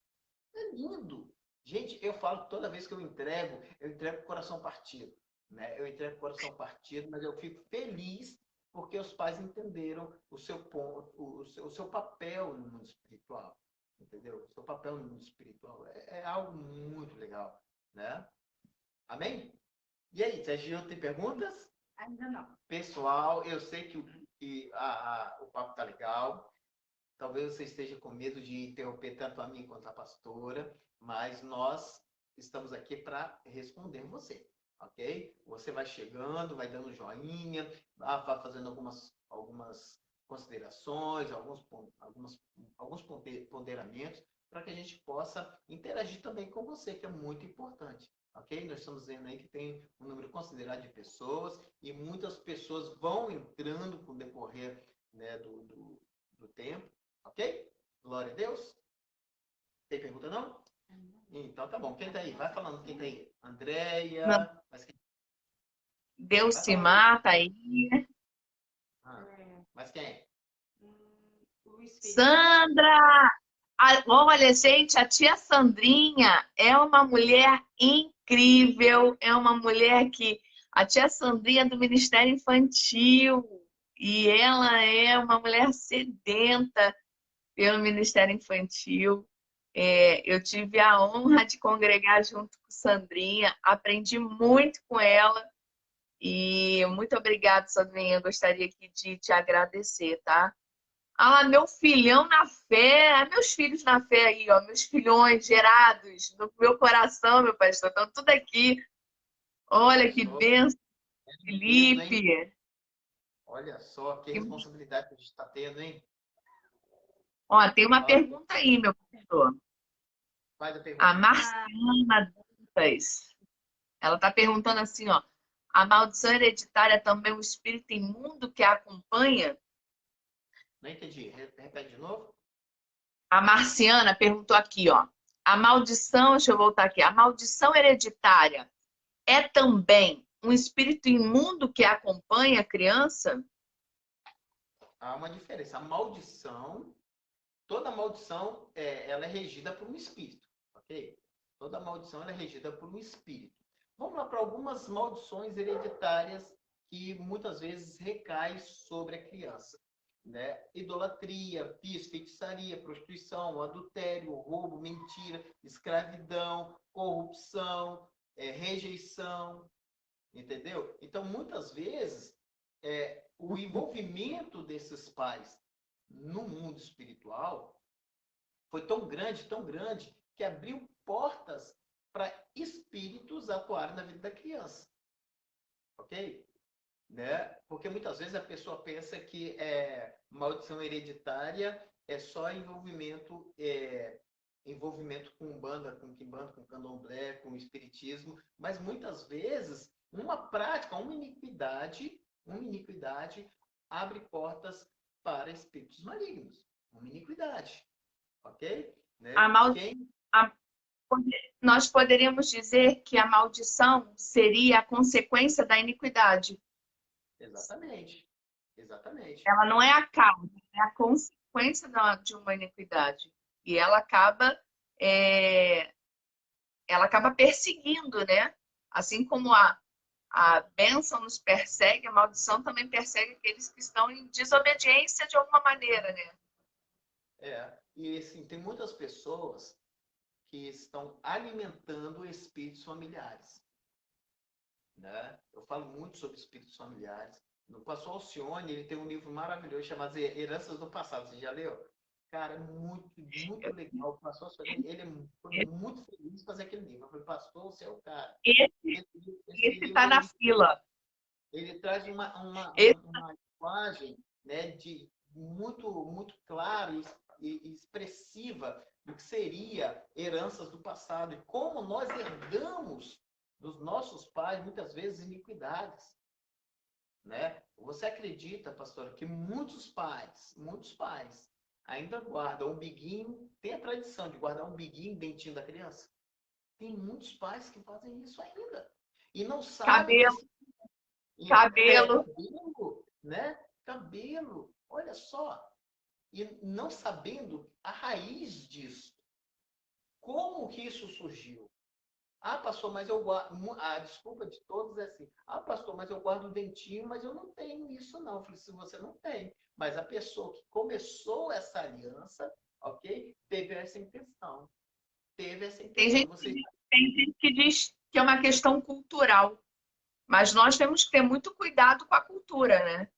É lindo. Gente, eu falo toda vez que eu entrego com o coração partido. Né? Eu entrego com o coração partido, mas eu fico feliz porque os pais entenderam o seu ponto, o seu papel no mundo espiritual. Entendeu? O seu papel no mundo espiritual é algo muito legal. Né? Amém? E aí, Sergio, tem perguntas? Ainda não. Pessoal, eu sei que o papo tá legal. Talvez você esteja com medo de interromper tanto a mim quanto a pastora, mas nós estamos aqui para responder você, ok? Você vai chegando, vai dando joinha, vai fazendo algumas considerações, alguns ponderamentos, para que a gente possa interagir também com você, que é muito importante, ok? Nós estamos vendo aí que tem um número considerável de pessoas e muitas pessoas vão entrando com o decorrer, né, do tempo. Ok? Glória a Deus. Tem pergunta, não? Então tá bom. Quem tá aí? Vai falando. Quem tá aí? Andréia. Deus Vai se falando. mata aí. Mas quem é? Luiz Felipe. Sandra! Olha, gente, a tia Sandrinha é uma mulher incrível. É uma mulher que... A tia Sandrinha é do Ministério Infantil. E ela é uma mulher sedenta pelo Ministério Infantil. Eu tive a honra de congregar junto com Sandrinha, aprendi muito com ela e muito obrigada, Sandrinha. Eu gostaria aqui de te agradecer, tá? Ah, meu filhão na fé, meus filhos na fé aí, ó, meus filhões gerados no meu coração, meu pastor, estão tudo aqui. Olha que bênção, Felipe. Olha só que responsabilidade que a gente está tendo, hein? Ó, tem uma pergunta aí, meu pastor. Faz a pergunta. A Marciana Dantas. Ela está perguntando assim, ó. A maldição hereditária é também um espírito imundo que a acompanha? Não entendi. Repete de novo. A Marciana perguntou aqui, ó. A maldição, deixa eu voltar aqui. A maldição hereditária é também um espírito imundo que acompanha a criança? Há uma diferença. A maldição, toda maldição, ela é regida por um espírito, ok? Toda maldição ela é regida por um espírito. Vamos lá para algumas maldições hereditárias que muitas vezes recaem sobre a criança. Né? Idolatria, vício, feitiçaria, prostituição, adultério, roubo, mentira, escravidão, corrupção, rejeição, entendeu? Então, muitas vezes, o envolvimento desses pais no mundo espiritual foi tão grande, que abriu portas para espíritos atuarem na vida da criança. Ok? Né? Porque muitas vezes a pessoa pensa que maldição hereditária é só envolvimento com umbanda, com quimbanda, com candomblé, com espiritismo, mas muitas vezes uma prática, uma iniquidade abre portas para espíritos malignos. Uma iniquidade. Ok? Né? Nós poderíamos dizer que a maldição seria a consequência da iniquidade. Exatamente. Ela não é a causa, é a consequência de uma iniquidade. E ela acaba perseguindo, né? Assim como a bênção nos persegue, a maldição também persegue aqueles que estão em desobediência de alguma maneira, né? E assim, tem muitas pessoas que estão alimentando espíritos familiares, né? Eu falo muito sobre espíritos familiares. O pastor Alcione, ele tem um livro maravilhoso chamado Heranças do Passado. Você já leu? Cara, muito legal. O pastor Alcione, foi muito feliz de fazer aquele livro. Eu falei, pastor, você é o cara. Esse está na fila. Ele traz uma linguagem, né, muito clara e expressiva do que seria heranças do passado e como nós herdamos dos nossos pais, muitas vezes, iniquidades. Né? Você acredita, pastora, que muitos pais ainda guardam o biguinho, tem a tradição de guardar um biguinho, dentinho da criança? Tem muitos pais que fazem isso ainda. E não sabem... Cabelo, né? Cabelo, olha só. E não sabendo a raiz disso. Como que isso surgiu? Ah, pastor, mas eu guardo... A desculpa de todos é assim. Ah, pastor, mas eu guardo o dentinho, mas eu não tenho isso não. Eu falei, se você não tem. Mas a pessoa que começou essa aliança, ok? Teve essa intenção. Tem gente que diz que é uma questão cultural. Mas nós temos que ter muito cuidado com a cultura, né?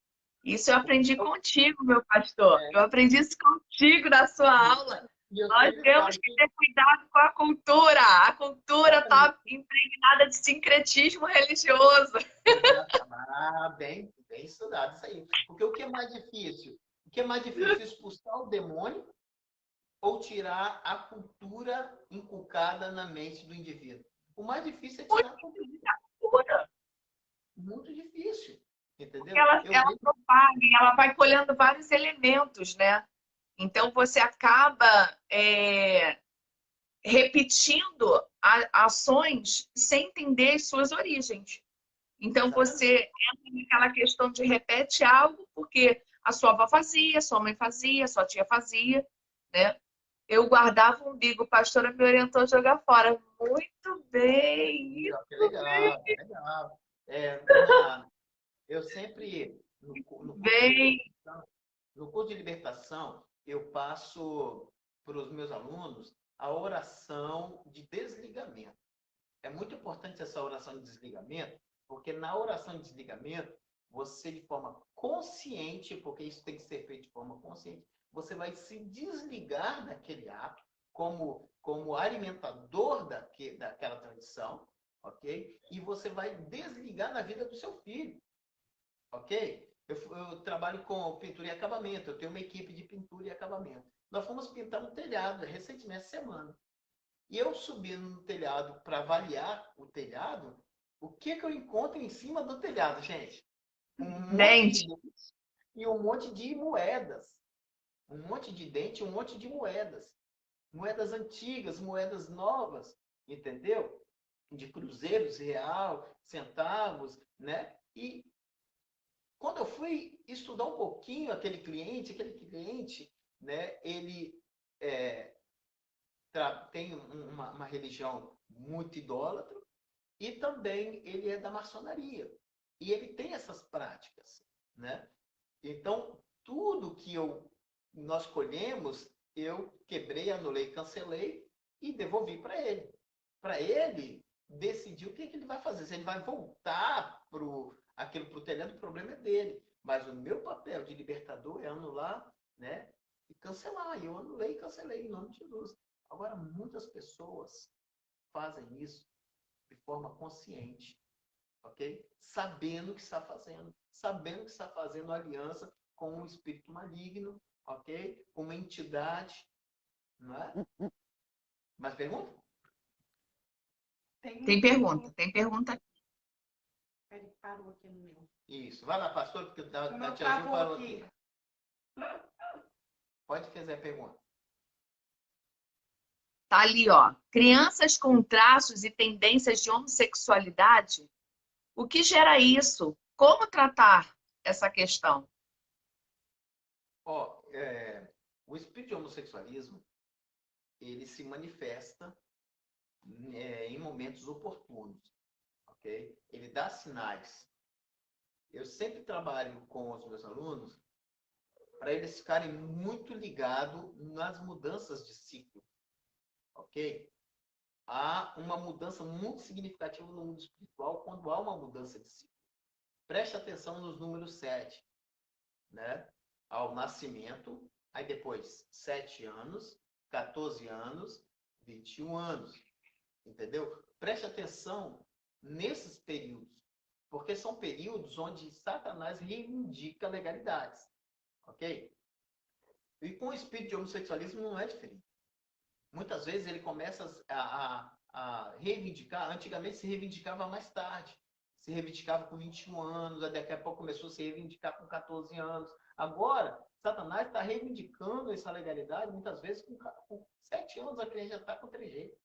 Isso eu aprendi contigo, meu pastor. Eu aprendi isso contigo na sua aula. Nós temos que ter cuidado com a cultura. A cultura está impregnada de sincretismo religioso. Ah, bem estudado isso aí. Porque o que é mais difícil? O que é mais difícil? Expulsar o demônio ou tirar a cultura inculcada na mente do indivíduo? O mais difícil é tirar a cultura. Muito difícil, entendeu? Ela propaga e ela vai colhendo vários elementos, né? Então, você acaba repetindo ações sem entender as suas origens. Então, você entra naquela questão de repete algo porque a sua avó fazia, sua mãe fazia, sua tia fazia, né? Eu guardava um umbigo, a pastora me orientou a jogar fora. Muito bem! Que legal, legal. Eu sempre, no curso de libertação, eu passo para os meus alunos a oração de desligamento. É muito importante essa oração de desligamento, porque na oração de desligamento, você de forma consciente, porque isso tem que ser feito de forma consciente, você vai se desligar daquele ato como alimentador daquela tradição, ok? E você vai desligar na vida do seu filho, ok? Eu trabalho com pintura e acabamento, eu tenho uma equipe de pintura e acabamento. Nós fomos pintar um telhado recentemente, semana. E eu subi no telhado para avaliar o telhado, o que eu encontro em cima do telhado, gente? Um monte de dentes e um monte de moedas. Um monte de dente e um monte de moedas. Moedas antigas, moedas novas, entendeu? De cruzeiros, real, centavos, né? E quando eu fui estudar um pouquinho aquele cliente, né? Ele tem uma religião muito idólatra e também ele é da maçonaria. E ele tem essas práticas, né? Então, tudo que nós colhemos, eu quebrei, anulei, cancelei e devolvi para ele. Para ele decidir o que ele vai fazer. Se ele vai voltar para o telhado, o problema é dele. Mas o meu papel de libertador é anular, né? E cancelar. E eu anulei e cancelei em nome de Jesus. Agora, muitas pessoas fazem isso de forma consciente, ok? Sabendo que está fazendo aliança com um espírito maligno, ok? Com uma entidade, não é? Mais pergunta? Tem pergunta. Ele parou aqui no meu. Isso. Vai lá, pastor, porque a tia Ju parou aqui. Pode fazer a pergunta. Tá ali, ó. Crianças com traços e tendências de homossexualidade, o que gera isso? Como tratar essa questão? O espírito de homossexualismo, ele se manifesta em momentos oportunos, ok? Ele dá sinais. Eu sempre trabalho com os meus alunos para eles ficarem muito ligados nas mudanças de ciclo, ok? Há uma mudança muito significativa no mundo espiritual quando há uma mudança de ciclo. Preste atenção nos números 7, né? Ao nascimento, aí depois 7 anos, 14 anos, 21 anos, entendeu? Preste atenção nesses períodos, porque são períodos onde Satanás reivindica legalidades, ok? E com o espírito de homossexualismo não é diferente. Muitas vezes ele começa a reivindicar, antigamente se reivindicava mais tarde, se reivindicava com 21 anos, daqui a pouco começou a se reivindicar com 14 anos. Agora, Satanás está reivindicando essa legalidade, muitas vezes com 7 anos a criança já está com trejeito.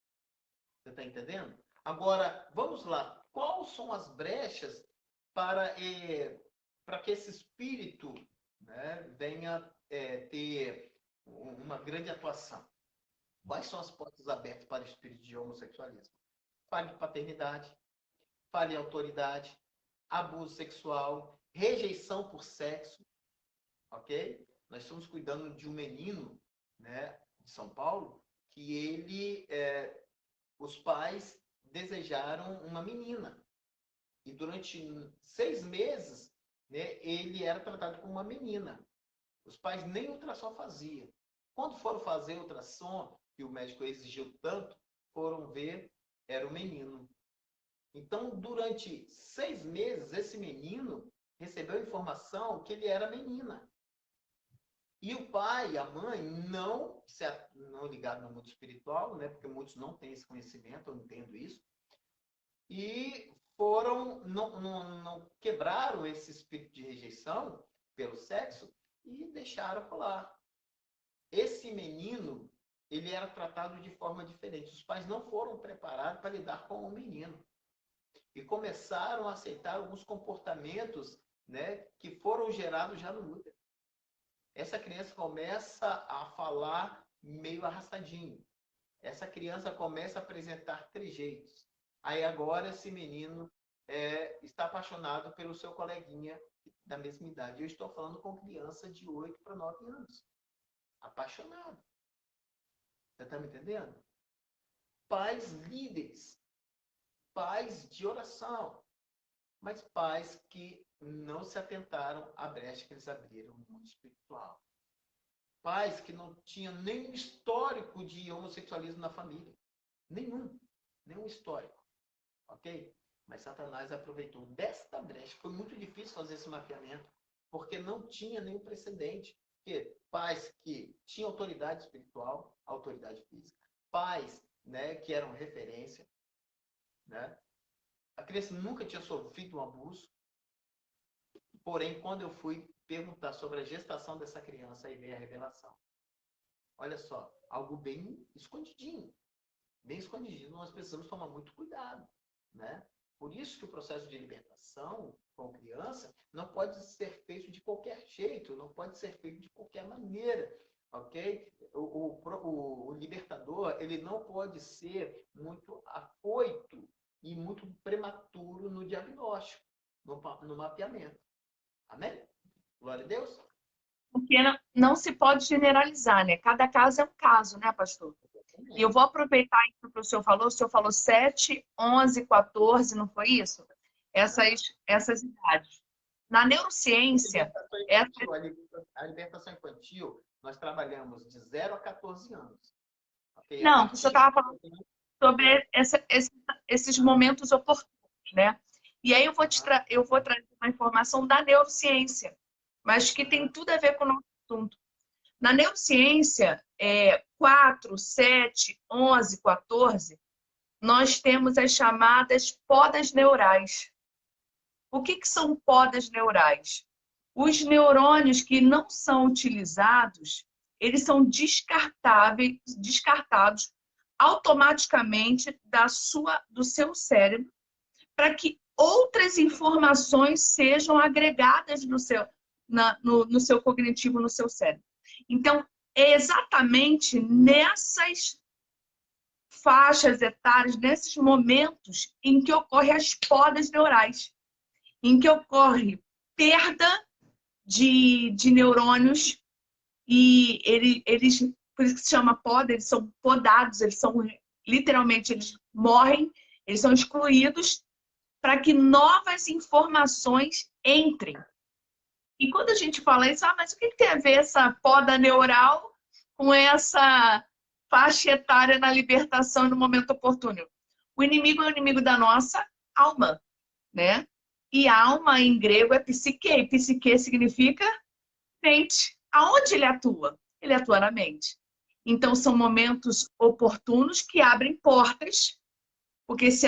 Você está entendendo? Agora, vamos lá. Quais são as brechas para que esse espírito, né, venha ter uma grande atuação? Quais são as portas abertas para o espírito de homossexualismo? Fale de paternidade, fale de autoridade, abuso sexual, rejeição por sexo, ok? Nós estamos cuidando de um menino, né, de São Paulo, que os pais desejaram uma menina. E durante 6 meses, né, ele era tratado como uma menina. Os pais nem ultrassom faziam. Quando foram fazer ultrassom, que o médico exigiu tanto, foram ver, era o menino. Então, durante 6 meses, esse menino recebeu informação que ele era menina. E o pai e a mãe, não ligados no mundo espiritual, né, porque muitos não têm esse conhecimento, eu entendo isso, e não quebraram esse espírito de rejeição pelo sexo e deixaram rolar. Esse menino, ele era tratado de forma diferente. Os pais não foram preparados para lidar com o menino. E começaram a aceitar alguns comportamentos, né, que foram gerados já no útero. Essa criança começa a falar meio arrastadinho. Essa criança começa a apresentar trejeitos. Aí agora esse menino está apaixonado pelo seu coleguinha da mesma idade. Eu estou falando com criança de 8 para 9 anos. Apaixonado. Você está me entendendo? Pais líderes. Pais de oração. Mas pais que não se atentaram à brecha que eles abriram no mundo espiritual. Pais que não tinham nenhum histórico de homossexualismo na família. Nenhum histórico. Ok? Mas Satanás aproveitou desta brecha. Foi muito difícil fazer esse mapeamento, porque não tinha nenhum precedente. Porque pais que tinham autoridade espiritual, autoridade física, pais, né, que eram referência, né? A criança nunca tinha sofrido um abuso. Porém, quando eu fui perguntar sobre a gestação dessa criança, aí veio a revelação. Olha só, algo bem escondidinho. Bem escondidinho. Nós precisamos tomar muito cuidado, né? Por isso que o processo de libertação com criança não pode ser feito de qualquer jeito, não pode ser feito de qualquer maneira, ok? O libertador, ele não pode ser muito afoito e muito prematuro no diagnóstico, no mapeamento. Amém? Glória a Deus. Porque não se pode generalizar, né? Cada caso é um caso, né, pastor? E eu vou aproveitar isso que o senhor falou 7, 11, 14, não foi isso? Essas idades. Na neurociência... A libertação infantil, nós trabalhamos de 0 a 14 anos. Okay? Não, o senhor estava falando sobre esses momentos oportunos, né? E aí eu vou trazer uma informação da neurociência, mas que tem tudo a ver com o nosso assunto. Na neurociência, 4, 7, 11, 14, nós temos as chamadas podas neurais. O que são podas neurais? Os neurônios que não são utilizados, eles são descartados automaticamente do seu cérebro para que outras informações sejam agregadas no seu cognitivo, no seu cérebro. Então, é exatamente nessas faixas etárias, nesses momentos em que ocorrem as podas neurais, em que ocorre perda de neurônios e eles, por isso que se chama poda, eles são podados, eles são, literalmente, eles morrem, eles são excluídos para que novas informações entrem. E quando a gente fala isso, mas o que tem a ver essa poda neural com essa faixa etária na libertação e no momento oportuno? O inimigo é o inimigo da nossa alma, né? E alma em grego é psique, e psique significa mente. Aonde ele atua? Ele atua na mente. Então são momentos oportunos que abrem portas, porque se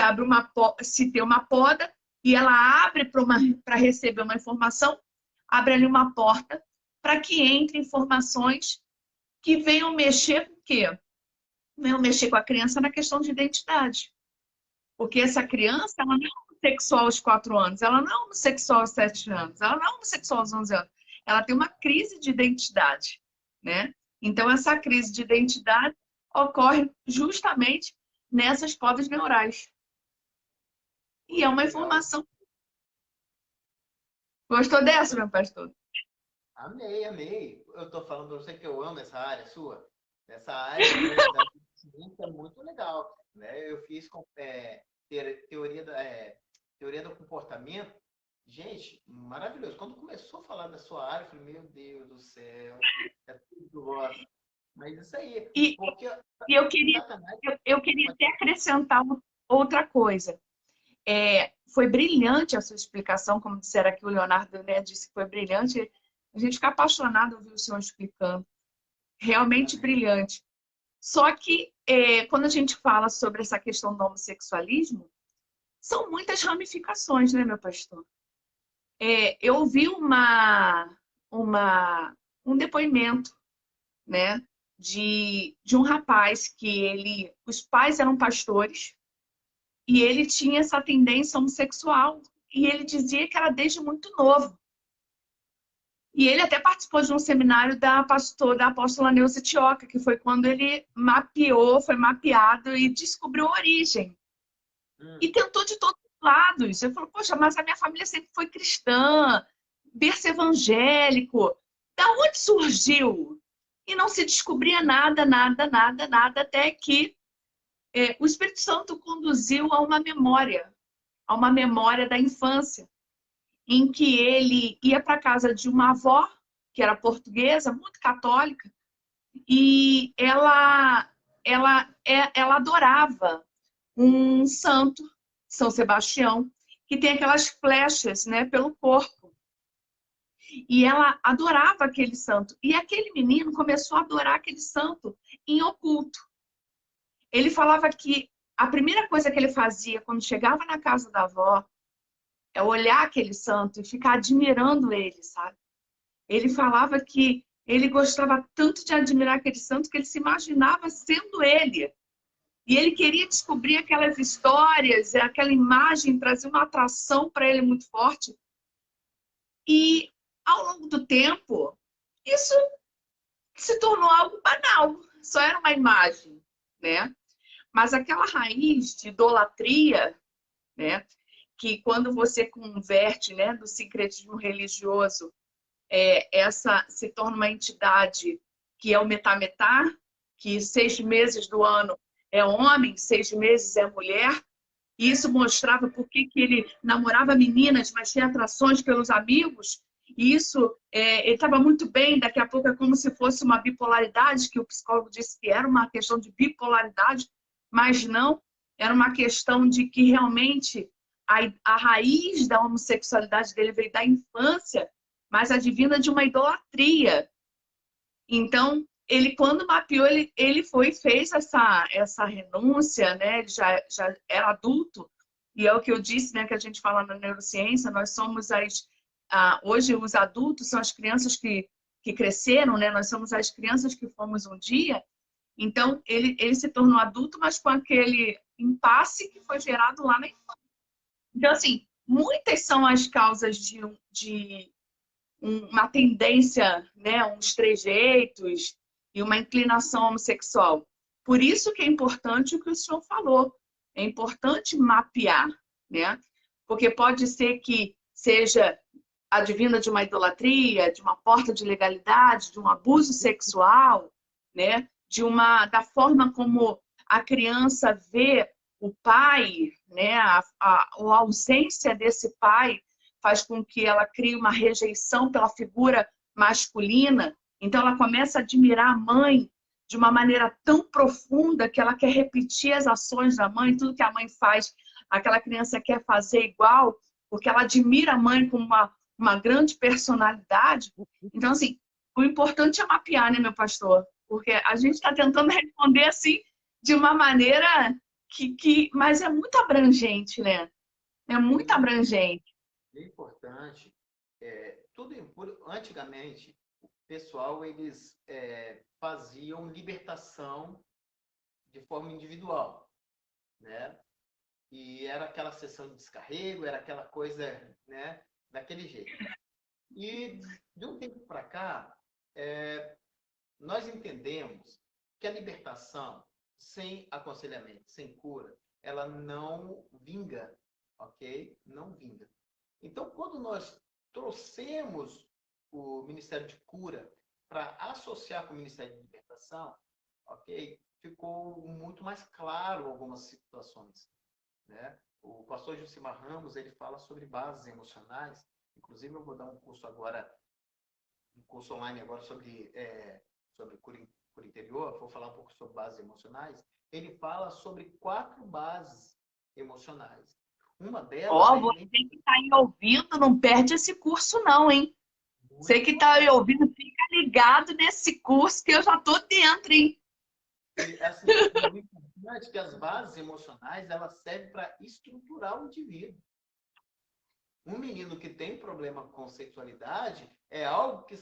tem uma poda e ela abre para receber uma informação, abre ali uma porta para que entre informações que venham mexer com o quê? Venham mexer com a criança na questão de identidade. Porque essa criança, ela não é homossexual aos 4 anos, ela não é homossexual aos 7 anos, ela não é homossexual aos 11 anos. Ela tem uma crise de identidade, né? Então, essa crise de identidade ocorre justamente nessas podas neurais. E é uma informação. Gostou dessa, meu pastor? Amei, amei. Eu estou falando para você que eu amo essa área sua. Essa área da conhecimento é muito legal, né? Eu fiz teoria do comportamento. Gente, maravilhoso. Quando começou a falar da sua área, eu falei, meu Deus do céu, é tudo gosto. Mas isso aí. E eu queria até acrescentar outra coisa. Foi brilhante a sua explicação, como disseram aqui o Leonardo, né, disse que foi brilhante. A gente fica apaixonado ouvir o senhor explicando. Realmente brilhante. Só que quando a gente fala sobre essa questão do homossexualismo, são muitas ramificações, né, meu pastor? Eu ouvi um depoimento, né, de um rapaz que os pais eram pastores e ele tinha essa tendência homossexual e ele dizia que era desde muito novo. E ele até participou de um seminário da apóstola Neuza Tioca, que foi quando ele foi mapeado e descobriu a origem. E tentou de todos os lados. Ele falou, poxa, mas a minha família sempre foi cristã, berço evangélico. Da onde surgiu? E não se descobria nada, até que o Espírito Santo conduziu a uma memória da infância, em que ele ia para a casa de uma avó, que era portuguesa, muito católica, e ela adorava um santo, São Sebastião, que tem aquelas flechas, né, pelo corpo. E ela adorava aquele santo. E aquele menino começou a adorar aquele santo em oculto. Ele falava que a primeira coisa que ele fazia quando chegava na casa da avó é olhar aquele santo e ficar admirando ele, sabe? Ele falava que ele gostava tanto de admirar aquele santo que ele se imaginava sendo ele. E ele queria descobrir aquelas histórias, aquela imagem, trazer uma atração para ele muito forte. E, ao longo do tempo, isso se tornou algo banal. Só era uma imagem, né? Mas aquela raiz de idolatria, né? Que quando você converte, né, do sincretismo religioso, essa se torna uma entidade que é o metametá, que 6 meses do ano é homem, 6 meses é mulher. E isso mostrava por que ele namorava meninas, mas tinha atrações pelos amigos. E isso, ele estava muito bem, daqui a pouco é como se fosse uma bipolaridade, que o psicólogo disse que era uma questão de bipolaridade, mas não, era uma questão de que realmente a raiz da homossexualidade dele veio da infância, mas advinda de uma idolatria. Então, ele, quando mapeou, ele fez essa renúncia, né? Ele já era adulto, e é o que eu disse, né, que a gente fala na neurociência, nós somos hoje os adultos são as crianças que cresceram, né? Nós somos as crianças que fomos um dia. Então, ele se tornou adulto, mas com aquele impasse que foi gerado lá na infância. Então, assim, muitas são as causas de uma tendência, né, uns trejeitos e uma inclinação homossexual. Por isso que é importante o que o senhor falou. É importante mapear, né? Porque pode ser que seja advinda de uma idolatria, de uma porta de legalidade, de um abuso sexual, né? Da forma como a criança vê o pai, né? A ausência desse pai faz com que ela crie uma rejeição pela figura masculina. Então, ela começa a admirar a mãe de uma maneira tão profunda que ela quer repetir as ações da mãe, tudo que a mãe faz, aquela criança quer fazer igual, porque ela admira a mãe como uma grande personalidade. Então, assim, o importante é mapear, né, meu pastor? Porque a gente está tentando responder assim de uma maneira mas é muito abrangente, né? É muito abrangente. É importante. Antigamente, o pessoal eles faziam libertação de forma individual, né? E era aquela sessão de descarrego, era aquela coisa, né? Daquele jeito. E de um tempo para cá, nós entendemos que a libertação sem aconselhamento, sem cura, ela não vinga, ok? Não vinga. Então, quando nós trouxemos o Ministério de Cura para associar com o Ministério de Libertação, ok? Ficou muito mais claro algumas situações, né? O pastor Jucimar Ramos, ele fala sobre bases emocionais. Inclusive, eu vou dar um curso agora, um curso online agora sobre cura interior, vou falar um pouco sobre bases emocionais. Ele fala sobre 4 bases emocionais. Uma delas Ó, você que está aí ouvindo, não perde esse curso não, hein? Você que está aí ouvindo, fica ligado nesse curso que eu já estou dentro, hein? E, assim, o importante é que as bases emocionais, elas servem para estruturar o indivíduo. Um menino que tem problema com sexualidade é algo que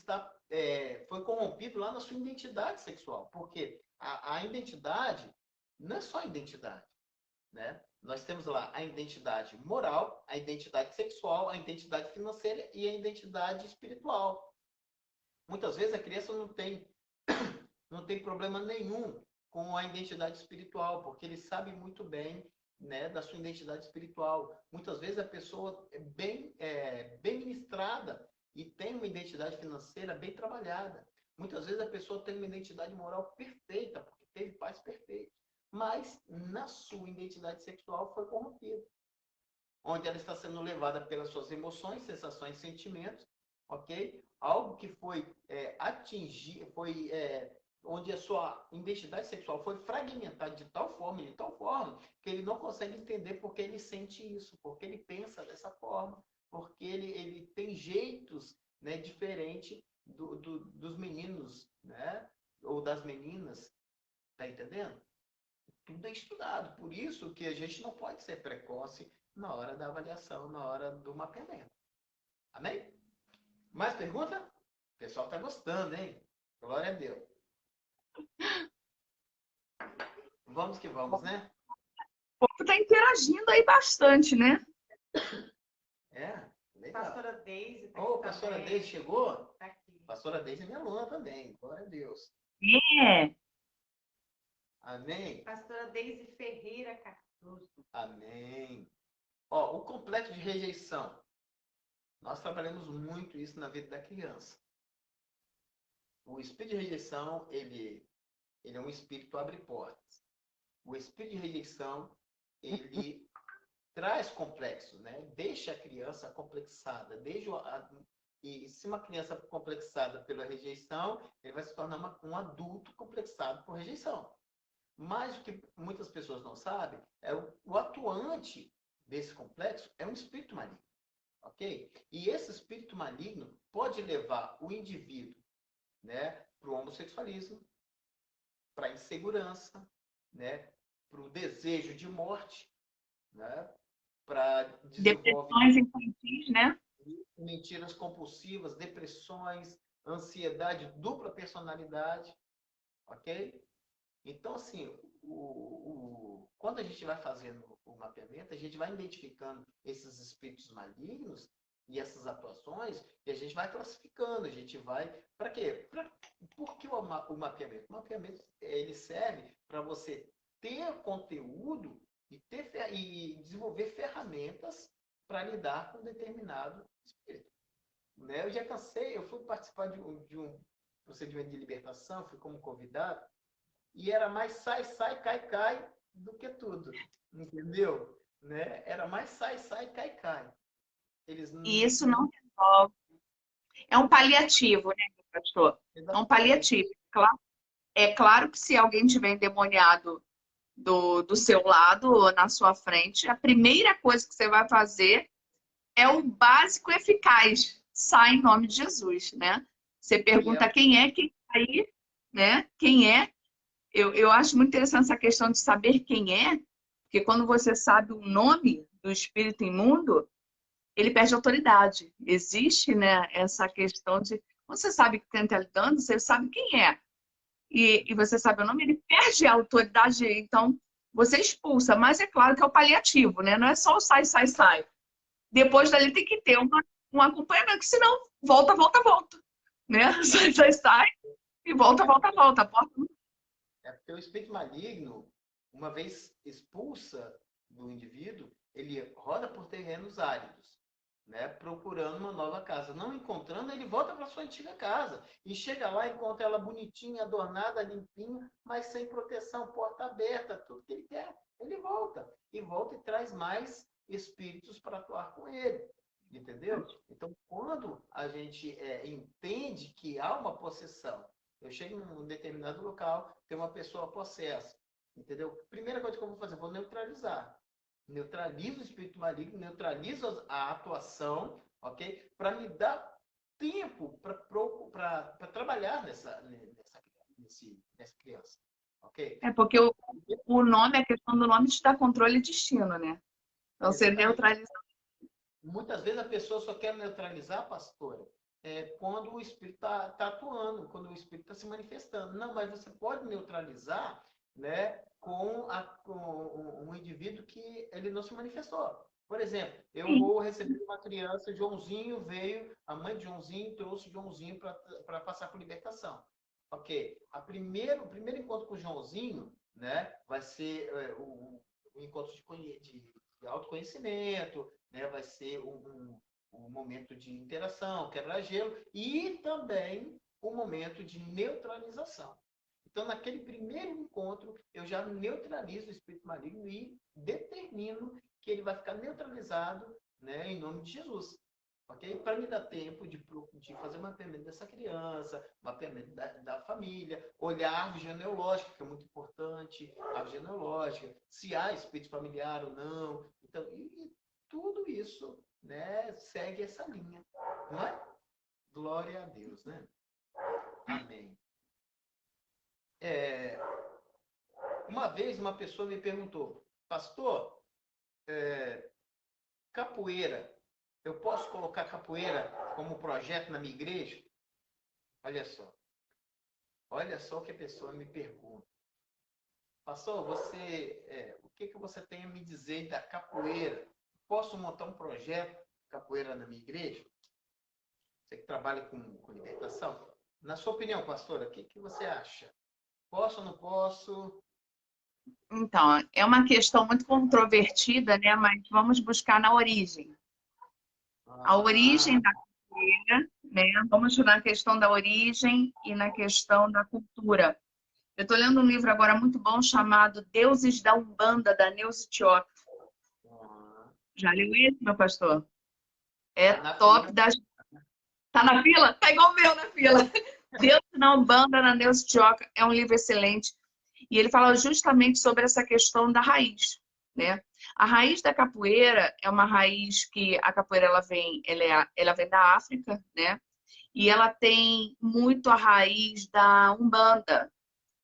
foi corrompido lá na sua identidade sexual. Porque a identidade não é só identidade, né? Nós temos lá a identidade moral, a identidade sexual, a identidade financeira e a identidade espiritual. Muitas vezes a criança não tem problema nenhum com a identidade espiritual, porque ele sabe muito bem, né, da sua identidade espiritual. Muitas vezes a pessoa é bem ministrada e tem uma identidade financeira bem trabalhada. Muitas vezes a pessoa tem uma identidade moral perfeita, porque teve pais perfeitos. Mas na sua identidade sexual foi corrompida. Onde ela está sendo levada pelas suas emoções, sensações, sentimentos, ok? Algo que foi onde a sua identidade sexual foi fragmentada de tal forma, que ele não consegue entender porque ele sente isso, porque ele pensa dessa forma, porque ele tem jeitos, né, diferentes dos meninos, né, ou das meninas, tá entendendo? Tudo é estudado, por isso que a gente não pode ser precoce na hora da avaliação, na hora do mapeamento. Amém? Mais pergunta? O pessoal está gostando, hein? Glória a Deus. Vamos que vamos, né? O povo está interagindo aí bastante, né? Legal. Pastora Deise. Pastora Deise chegou? Tá aqui. Pastora Deise é minha aluna também. Glória a Deus. É. Amém? Pastora Deise Ferreira Cardoso. Amém. O complexo de rejeição. Nós trabalhamos muito isso na vida da criança. O espírito de rejeição, ele é um espírito abre portas. O espírito de rejeição, ele traz complexo, né? Deixa a criança complexada. E se uma criança complexada pela rejeição, ele vai se tornar um adulto complexado por rejeição. Mas o que muitas pessoas não sabem é o atuante desse complexo é um espírito maligno. Ok? E esse espírito maligno pode levar o indivíduo, né, para o homossexualismo, para a insegurança, né, para o desejo de morte, né, para Depressões infantis, né? mentiras compulsivas, depressões, ansiedade, dupla personalidade, ok? Então, assim, quando a gente vai fazendo o mapeamento, a gente vai identificando esses espíritos malignos e essas atuações, e a gente vai classificando, a gente vai... Para quê? Por que o mapeamento? O mapeamento ele serve para você ter conteúdo e desenvolver ferramentas para lidar com determinado espírito. né? Eu já cansei, eu fui participar de um procedimento de libertação, fui como convidado, e era mais sai, sai, cai, cai do que tudo, entendeu? Né? Era mais sai, sai, cai, cai. Eles E não... isso não resolve. É um paliativo, né, pastor? É um Exatamente. paliativo. É claro que se alguém tiver endemoniado do seu lado ou na sua frente, a primeira coisa que você vai fazer é o básico eficaz. Sai em nome de Jesus, né? Você E é, pergunta quem tá aí, né? Quem é? Eu acho muito interessante essa questão de saber quem é, porque quando você sabe o nome do espírito imundo, ele perde autoridade. Existe, né, essa questão de... Quando você sabe quem está lidando, você sabe quem é. E você sabe o nome, ele perde a autoridade, então você expulsa. Mas é claro que é o paliativo, né? Não é só o sai, sai, sai. Depois dali tem que ter um acompanhamento, que senão volta, volta, volta. Né? Sai, sai, sai, e volta, volta, volta. A porta não... é porque o espírito maligno, uma vez expulsa do indivíduo, ele roda por terrenos áridos, né? Procurando uma nova casa. Não encontrando, ele volta para sua antiga casa. E chega lá, encontra ela bonitinha, adornada, limpinha, mas sem proteção, porta aberta, tudo que ele quer. Ele volta. E volta e traz mais espíritos para atuar com ele. Entendeu? Então, quando a gente entende que há uma possessão, eu chego em um determinado local, tem uma pessoa possessa, entendeu? Primeira coisa que eu vou fazer, vou neutralizar. Neutralizo o espírito maligno, neutralizo a atuação, ok? Para me dar tempo para trabalhar nessa criança, ok? É porque o nome, a questão do nome te dá controle e destino, né? Então você Exatamente. neutraliza. Muitas vezes a pessoa só quer neutralizar, pastora, quando o espírito está atuando, quando o espírito está se manifestando. Não, mas você pode neutralizar, né, com um indivíduo que ele não se manifestou. Por exemplo, eu Sim. vou receber uma criança, Joãozinho veio, a mãe de Joãozinho trouxe Joãozinho para passar por libertação. Ok. O primeiro encontro com o Joãozinho, né, vai ser o encontro de autoconhecimento, né? Vai ser um momento de interação, quebra-gelo, e também um momento de neutralização. Então, naquele primeiro encontro, eu já neutralizo o espírito maligno e determino que ele vai ficar neutralizado, né, em nome de Jesus. Ok? Para me dar tempo de fazer mapeamento dessa criança, mapeamento da família, olhar a árvore genealógica, que é muito importante, a árvore genealógica, se há espírito familiar ou não. Então, e tudo isso, né, segue essa linha. Não é? Glória a Deus, né? Amém. Uma vez uma pessoa me perguntou, pastor, capoeira, eu posso colocar capoeira como projeto na minha igreja? Olha só. Olha só o que a pessoa me pergunta. Pastor, o que você tem a me dizer da capoeira? Posso montar um projeto de capoeira na minha igreja? Você que trabalha com libertação. Na sua opinião, pastora, o que você acha? Posso ou não posso? Então, é uma questão muito controvertida, né? Mas vamos buscar na origem. A origem Ah, da capoeira, né? Vamos na questão da origem e na questão da cultura. Eu estou lendo um livro agora muito bom chamado Deuses da Umbanda, da Neuza Tioca. ah, Já leu esse, meu pastor? É tá na top fila. das... Tá na fila? Tá igual o meu na fila. Deus na Umbanda, na Neuza Tioca. É um livro excelente. E ele fala justamente sobre essa questão da raiz, né? A raiz da capoeira é uma raiz que a capoeira ela vem da África, né? E ela tem muito a raiz da Umbanda,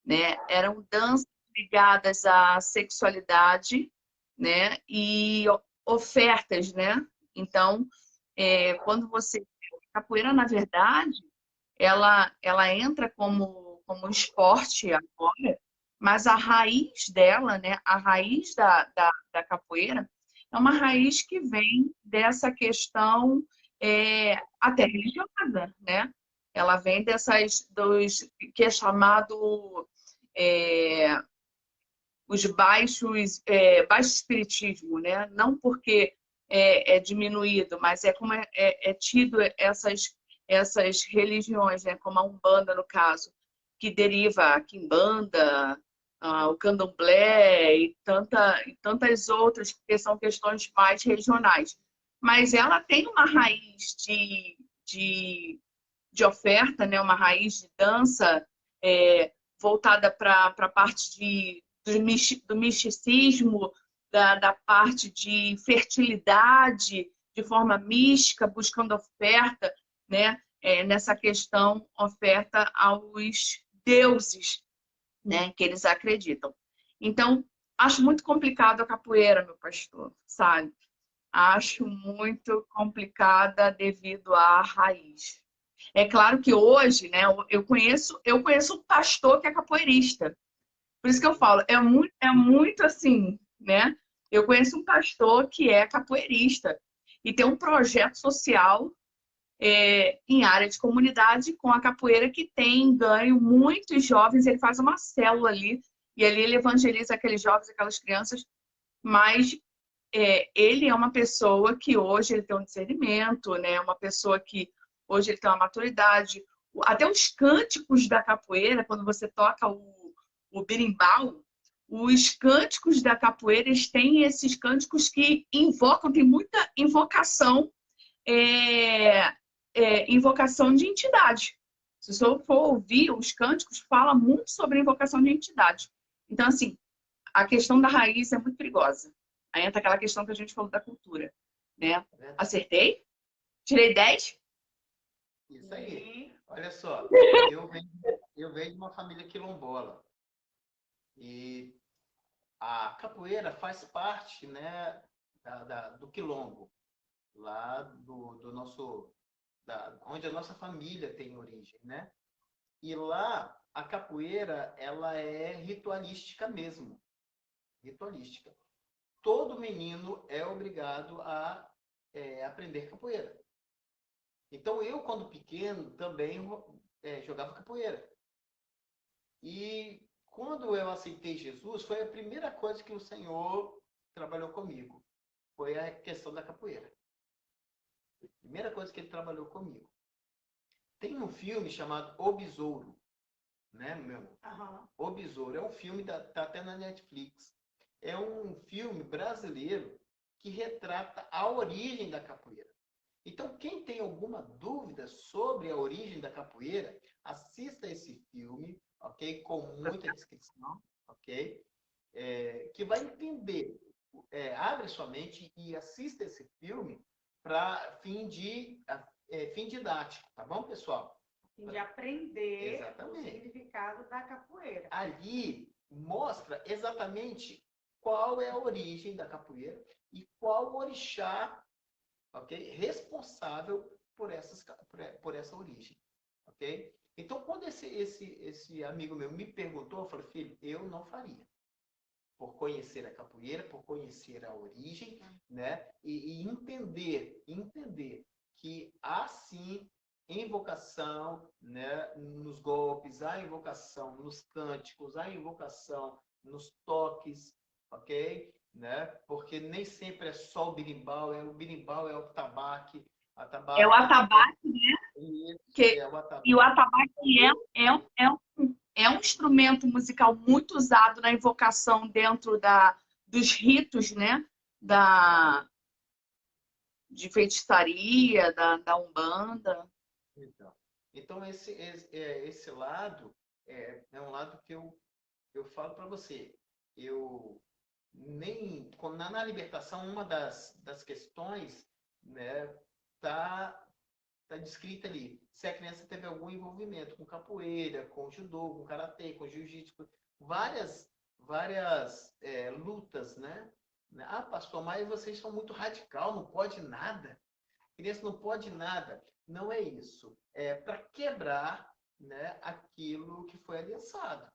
né? Eram danças ligadas à sexualidade, né? E ofertas, né? Então, quando você... A capoeira, na verdade, ela entra como esporte agora, mas a raiz dela, né? A raiz da capoeira é uma raiz que vem dessa questão até religiosa, né? Ela vem que é chamado os baixo espiritismo, né? Não porque é diminuído, mas é como é tido essas religiões, né, como a Umbanda, no caso, que deriva a Quimbanda, o Candomblé e tantas outras, que são questões mais regionais. Mas ela tem uma raiz de oferta, né, uma raiz de dança voltada para a parte do misticismo, da parte de fertilidade, de forma mística, buscando oferta, né, nessa questão oferta aos deuses, né, que eles acreditam. Então, acho muito complicado a capoeira, meu pastor, sabe? Acho muito complicada devido à raiz. É claro que hoje, né, eu conheço um pastor que é capoeirista. Por isso que eu falo, é muito assim, né? Eu conheço um pastor que é capoeirista e tem um projeto social em área de comunidade com a capoeira que tem ganho muitos jovens. Ele faz uma célula ali e ali ele evangeliza aqueles jovens, aquelas crianças, mas ele é uma pessoa que hoje ele tem um discernimento, né? Uma pessoa que hoje ele tem uma maturidade. Até os cânticos da capoeira, quando você toca o berimbau, os cânticos da capoeira, eles têm esses cânticos que invocam, tem muita invocação, invocação de entidade. Se o senhor for ouvir os cânticos, fala muito sobre invocação de entidade. Então, assim, a questão da raiz é muito perigosa. Aí entra aquela questão que a gente falou da cultura, né? Acertei? Tirei 10? Isso aí. Olha só, eu venho de uma família quilombola. E a capoeira faz parte, né, do quilombo, lá do nosso, onde a nossa família tem origem, né? E lá a capoeira, ela é ritualística mesmo, ritualística. Todo menino é obrigado a aprender capoeira. Então eu, quando pequeno, também jogava capoeira. E quando eu aceitei Jesus, foi a primeira coisa que o Senhor trabalhou comigo. Foi a questão da capoeira. Primeira coisa que ele trabalhou comigo. Tem um filme chamado O Besouro, né, meu irmão? Aham. O Besouro é um filme, tá até na Netflix. É um filme brasileiro que retrata a origem da capoeira. Então, quem tem alguma dúvida sobre a origem da capoeira, assista esse filme, ok? Com muita descrição, ok? Que vai entender. Abre sua mente e assista esse filme para fim didático, tá bom, pessoal? De aprender Exatamente. o significado da capoeira. Ali mostra exatamente qual é a origem da capoeira e qual o orixá, ok, responsável por essa origem, ok? Então, quando esse amigo meu me perguntou, eu falei, filho, eu não faria. Por conhecer a capoeira, por conhecer a origem, né? E entender que há sim invocação, né, nos golpes, há invocação nos cânticos, há invocação nos toques, ok? Né? Porque nem sempre é só o berimbau é o tabaque, É o atabaque, é o atabaque. e o atabaque é um instrumento musical muito usado na invocação dentro dos ritos, né? De feitiçaria, da Umbanda. Então esse lado é um lado que eu falo para você. Eu nem na libertação, uma das questões, né, tá descrita ali. Se a criança teve algum envolvimento com capoeira, com judô, com karatê, com jiu-jitsu, várias lutas, né? Ah, pastor, mas vocês são muito radical, não pode nada. A criança não pode nada. Não é isso. É para quebrar, né, aquilo que foi aliançado.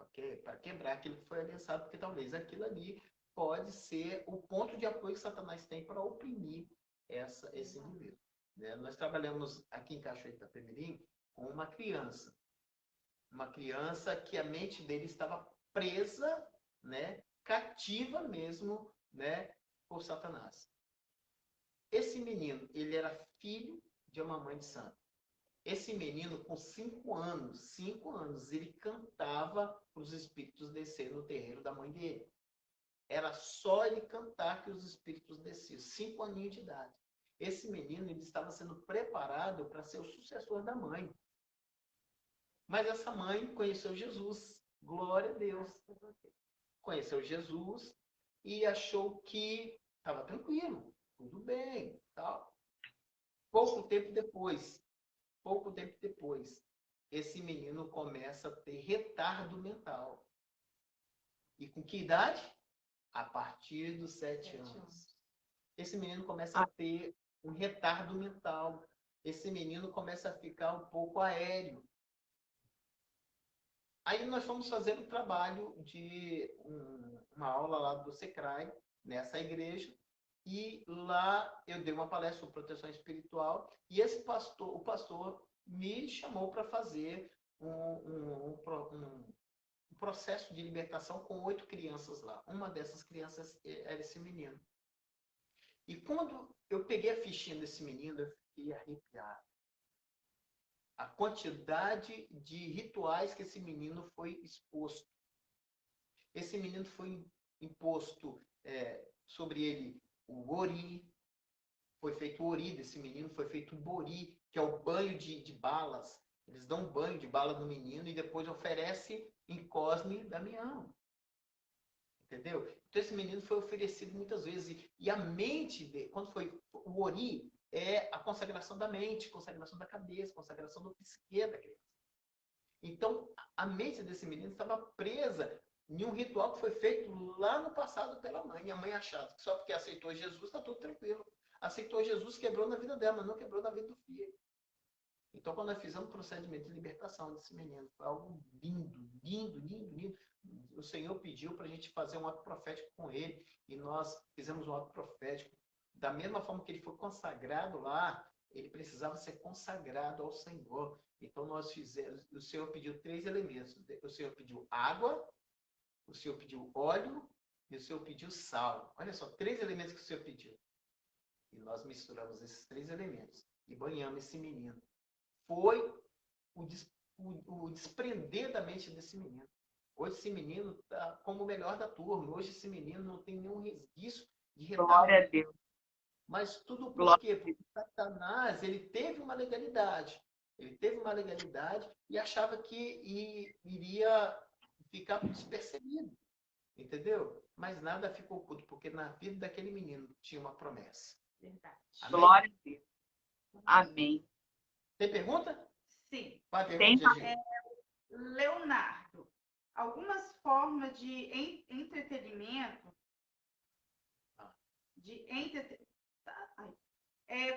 Okay? Para quebrar aquilo que foi aliançado, porque talvez aquilo ali pode ser o ponto de apoio que Satanás tem para oprimir esse indivíduo. Né? Nós trabalhamos aqui em Cachoeira de Itapemirim com uma criança que a mente dele estava presa, né, cativa mesmo, né, por Satanás. Esse menino, ele era filho de uma mãe de santo. Esse menino, com 5 anos, ele cantava para os espíritos descer no terreiro da mãe dele. Era só ele cantar que os espíritos desciam. 5 aninhos de idade. Esse menino, ele estava sendo preparado para ser o sucessor da mãe. Mas essa mãe conheceu Jesus. Glória a Deus. Conheceu Jesus e achou que estava tranquilo, tudo bem, tal. Pouco tempo depois, esse menino começa a ter retardo mental. E com que idade? A partir dos 7 anos. Esse menino começa a ter um retardo mental. Esse menino começa a ficar um pouco aéreo. Aí nós fomos fazer um trabalho de uma aula lá do Secrai, nessa igreja, e lá eu dei uma palestra sobre proteção espiritual, e o pastor me chamou para fazer um processo de libertação com 8 crianças lá. Uma dessas crianças era esse menino. E quando eu peguei a fichinha desse menino, eu fiquei arrepiado. A quantidade de rituais que esse menino foi exposto. Esse menino foi imposto sobre ele o ori, foi feito o ori desse menino, foi feito o bori, que é o banho de balas. Eles dão um banho de bala no menino e depois oferece em Cosme Damião. Entendeu? Então esse menino foi oferecido muitas vezes. E a mente dele, quando foi o ori, é a consagração da mente, consagração da cabeça, consagração do psique da criança. Então, a mente desse menino estava presa em um ritual que foi feito lá no passado pela mãe. E a mãe achava que só porque aceitou Jesus está tudo tranquilo. Aceitou Jesus, quebrou na vida dela, mas não quebrou na vida do filho. Então, quando nós fizemos o procedimento de libertação desse menino, foi algo lindo, lindo, lindo, lindo. O Senhor pediu para a gente fazer um ato profético com ele, e nós fizemos um ato profético. Da mesma forma que ele foi consagrado lá, ele precisava ser consagrado ao Senhor. Então, nós fizemos, o Senhor pediu 3 elementos. O Senhor pediu água, o Senhor pediu óleo e o Senhor pediu sal. Olha só, 3 elementos que o Senhor pediu. E nós misturamos esses 3 elementos e banhamos esse menino. Foi o desprender da mente desse menino. Hoje esse menino está como o melhor da turma. Hoje esse menino não tem nenhum resquício de retardo. Glória a Deus. Mas tudo por quê? Porque Satanás, ele teve uma legalidade. Ele teve uma legalidade e achava que iria ficar despercebido. Entendeu? Mas nada ficou oculto, porque na vida daquele menino tinha uma promessa. Verdade. Amém? Glória a Deus. Amém. Tem pergunta? Sim. Qual a pergunta, Tem. Gigi? Leonardo, algumas formas de entretenimento,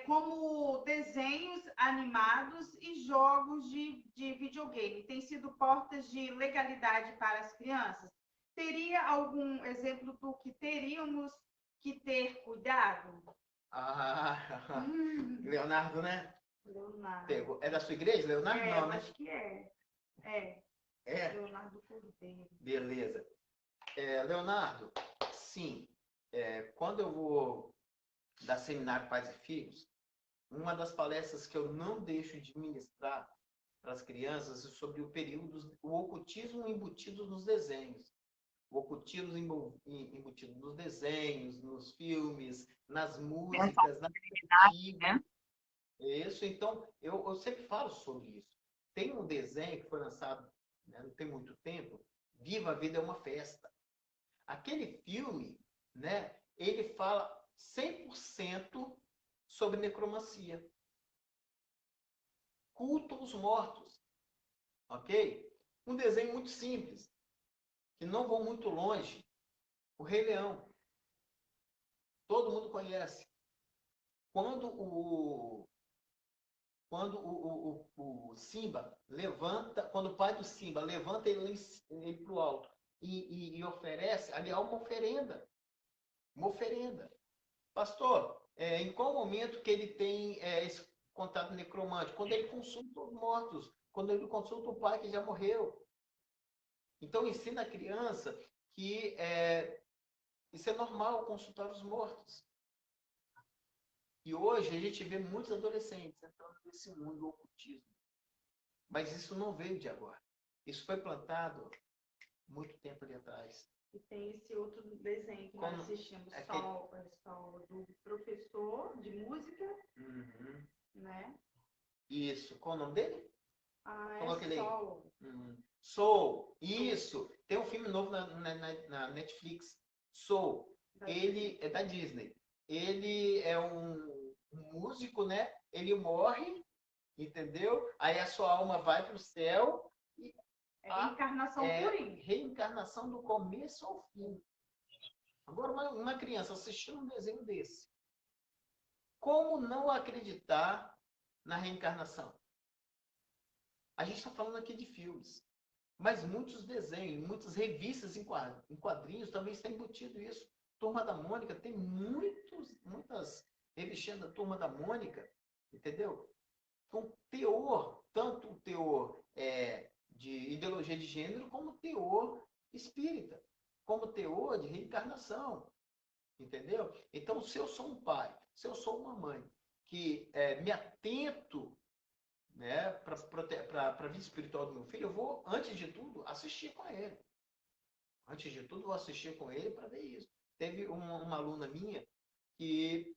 como desenhos animados e jogos de videogame, têm sido portas de legalidade para as crianças? Teria algum exemplo do que teríamos que ter cuidado? Leonardo, né? Leonardo. Pegou. É da sua igreja, Leonardo? Não, né? Acho que é. Leonardo Cordeiro. Beleza. Leonardo, sim. Quando eu vou dar seminário Pais e Filhos, uma das palestras que eu não deixo de ministrar para as crianças é sobre o ocultismo embutido nos desenhos. O ocultismo embutido nos desenhos, nos filmes, nas músicas, na antiga. Né? Isso, então, eu sempre falo sobre isso. Tem um desenho que foi lançado, né, não tem muito tempo, Viva a Vida é uma Festa. Aquele filme, né, ele fala 100% sobre necromancia. Culto aos mortos. Ok? Um desenho muito simples, que não vão muito longe. O Rei Leão. Todo mundo conhece. Quando o Simba levanta, quando o pai do Simba levanta ele para o alto e oferece, ali há uma oferenda. Uma oferenda. Pastor, em qual momento que ele tem esse contato necromante? Quando ele consulta os mortos, quando ele consulta o pai que já morreu. Então, ensina a criança que isso é normal, consultar os mortos. E hoje a gente vê muitos adolescentes entrando nesse mundo do ocultismo. Mas isso não veio de agora. Isso foi plantado muito tempo ali atrás. E tem esse outro desenho que nós assistimos, só do professor de música, Uhum. né? Isso. Qual o nome dele? Coloca ele aí. Soul. Soul. Isso. Tem um filme novo na Netflix. Soul. Ele é da Disney. Ele é um músico, né? Ele morre, entendeu? Aí a sua alma vai para o céu. É reencarnação purinha. Reencarnação do começo ao fim. Agora, uma criança assistindo um desenho desse, como não acreditar na reencarnação? A gente está falando aqui de filmes, mas muitos desenhos, muitas revistas em quadrinhos também está embutido isso. Turma da Mônica, tem muitas revistinhas da Turma da Mônica, entendeu? Com teor, tanto o teor de ideologia de gênero, como teor espírita, como teor de reencarnação, entendeu? Então, se eu sou um pai, se eu sou uma mãe, que me atento, né, para a vida espiritual do meu filho, eu vou, antes de tudo, assistir com ele. Antes de tudo, vou assistir com ele para ver isso. Teve uma aluna minha que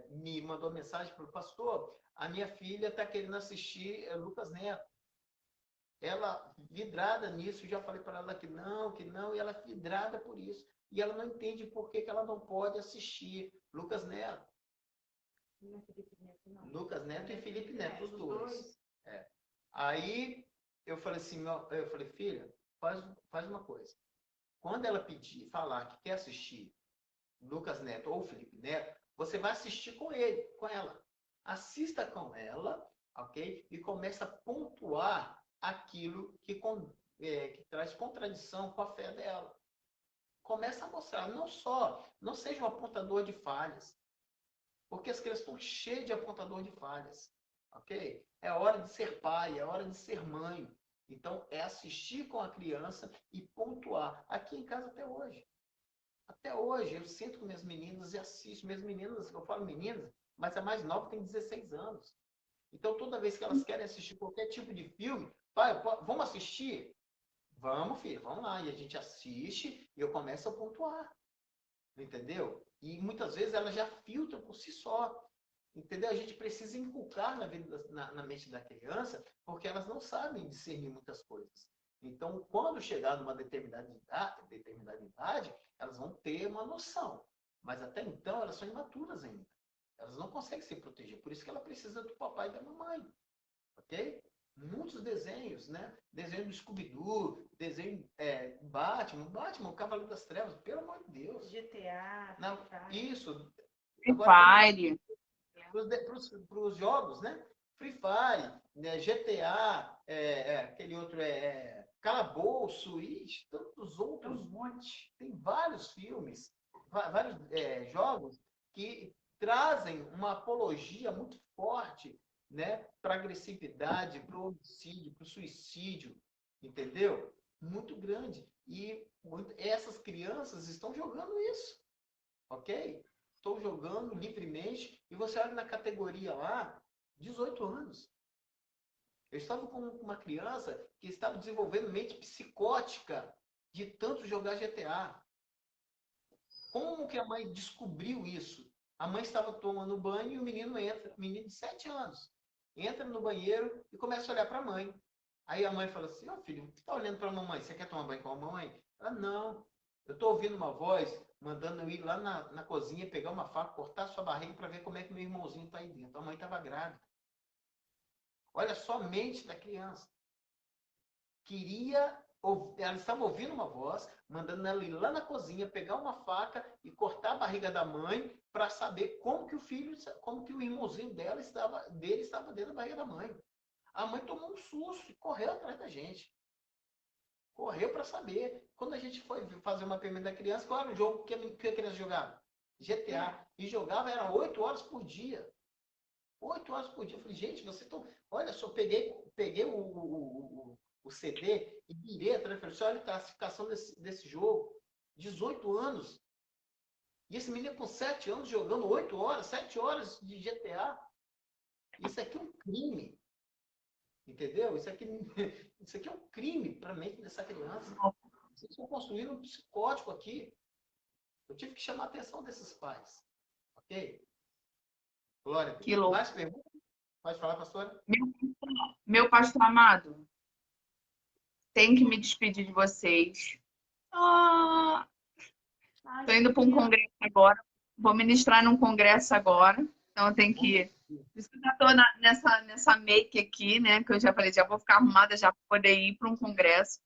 me mandou mensagem para o pastor: a minha filha está querendo assistir Lucas Neto. Ela, vidrada nisso, já falei para ela que não, e ela é vidrada por isso. E ela não entende por que ela não pode assistir Lucas Neto. Não é Felipe Neto, não. Lucas Neto e Felipe Neto, os dois. Aí eu falei assim, filha, faz uma coisa. Quando ela falar que quer assistir Lucas Neto ou Felipe Neto, você vai assistir com ela. Assista com ela, ok? E começa a pontuar aquilo que traz contradição com a fé dela. Começa a mostrar, não seja um apontador de falhas, porque as crianças estão cheias de apontador de falhas, ok? É hora de ser pai, é hora de ser mãe. Então, é assistir com a criança e pontuar. Aqui em casa até hoje. Até hoje, eu sento com minhas meninas e assisto. Minhas meninas, eu falo meninas, mas a mais nova tem 16 anos. Então, toda vez que elas querem assistir qualquer tipo de filme, pai, vamos assistir? Vamos, filho, vamos lá. E a gente assiste e eu começo a pontuar. Entendeu? E muitas vezes ela já filtra por si só. Entendeu? A gente precisa inculcar na mente da criança, porque elas não sabem discernir muitas coisas. Então, quando chegar numa determinada idade, elas vão ter uma noção. Mas até então, elas são imaturas ainda. Elas não conseguem se proteger. Por isso que ela precisa do papai e da mamãe. Ok? Muitos desenhos, né? Desenho do Scooby-Doo, desenho Batman, o Cavaleiro das Trevas, pelo amor de Deus. GTA, isso. Free Fire. Para os jogos, né? Free Fire, né? GTA, aquele outro Calabouço e tantos outros. Um monte. Tem vários filmes, vários jogos que trazem uma apologia muito forte, né? Para a agressividade, para o homicídio, para o suicídio, entendeu? Muito grande. E essas crianças estão jogando isso, ok? Estou jogando livremente, e você olha na categoria lá, 18 anos. Eu estava com uma criança que estava desenvolvendo mente psicótica de tanto jogar GTA. Como que a mãe descobriu isso? A mãe estava tomando banho e o menino entra, menino de 7 anos, entra no banheiro e começa a olhar para a mãe. Aí a mãe fala assim: ó, filho, você está olhando para a mamãe? Você quer tomar banho com a mamãe? Ela, não. Eu estou ouvindo uma voz mandando eu ir lá na cozinha, pegar uma faca, cortar sua barriga para ver como é que meu irmãozinho está aí dentro. A mãe estava grávida. Olha só a mente da criança. Ela estava ouvindo uma voz, mandando ela ir lá na cozinha, pegar uma faca e cortar a barriga da mãe para saber como que o irmãozinho dele estava dentro da barriga da mãe. A mãe tomou um susto e correu atrás da gente. Correu para saber. Quando a gente foi fazer uma pergunta da criança, qual era o jogo que a criança jogava? GTA. E jogava, era 8 horas por dia. 8 horas por dia. Eu falei, gente, olha só, peguei o CD e virei atrás. Falei, olha a classificação desse jogo. 18 anos. E esse menino com 7 anos jogando 8 horas, 7 horas de GTA. Isso aqui é um crime. Entendeu? Isso aqui é um crime para a mente dessa criança. Vocês estão construindo um psicótico aqui. Eu tive que chamar a atenção desses pais. Ok? Glória a Deus. Que louco. Mais perguntas? Pode falar, pastora? Meu pastor amado, tenho que me despedir de vocês. Tô indo para um congresso agora. Vou ministrar num congresso agora. Então eu tenho que. Por isso que eu já tô nessa make aqui, né? Que eu já falei, já vou ficar arrumada já para poder ir para um congresso.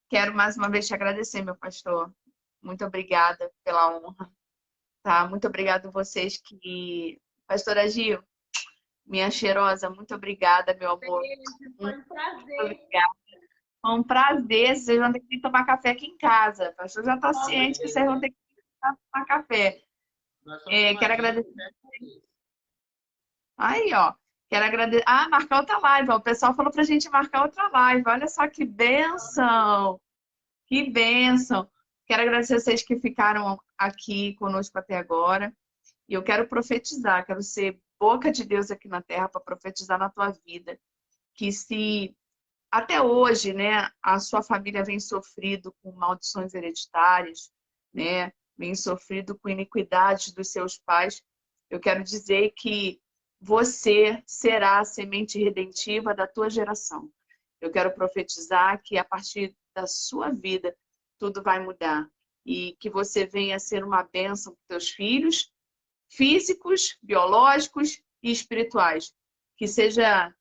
Quero mais uma vez te agradecer, meu pastor. Muito obrigada pela honra. Tá? Muito obrigada a vocês que. Pastora Gil, minha cheirosa, muito obrigada, meu amor. Foi um prazer. Muito obrigada. Foi um prazer. Vocês vão ter que tomar café aqui em casa. O pastor já está ciente que vocês vão ter que tomar café. Nós estamos Quero tomadinhos agradecer. de fé. Aí, ó. Quero agradecer. Ah, marcar outra live. Ó. O pessoal falou pra gente marcar outra live. Olha só que bênção. Que bênção. Quero agradecer vocês que ficaram aqui conosco até agora. E eu quero profetizar. Quero ser boca de Deus aqui na terra para profetizar na tua vida. Que se até hoje, né, a sua família vem sofrido com maldições hereditárias, né, vem sofrido com iniquidades dos seus pais, eu quero dizer que você será a semente redentiva da tua geração. Eu quero profetizar que a partir da sua vida tudo vai mudar e que você venha a ser uma bênção para teus filhos, físicos, biológicos e espirituais. Que seja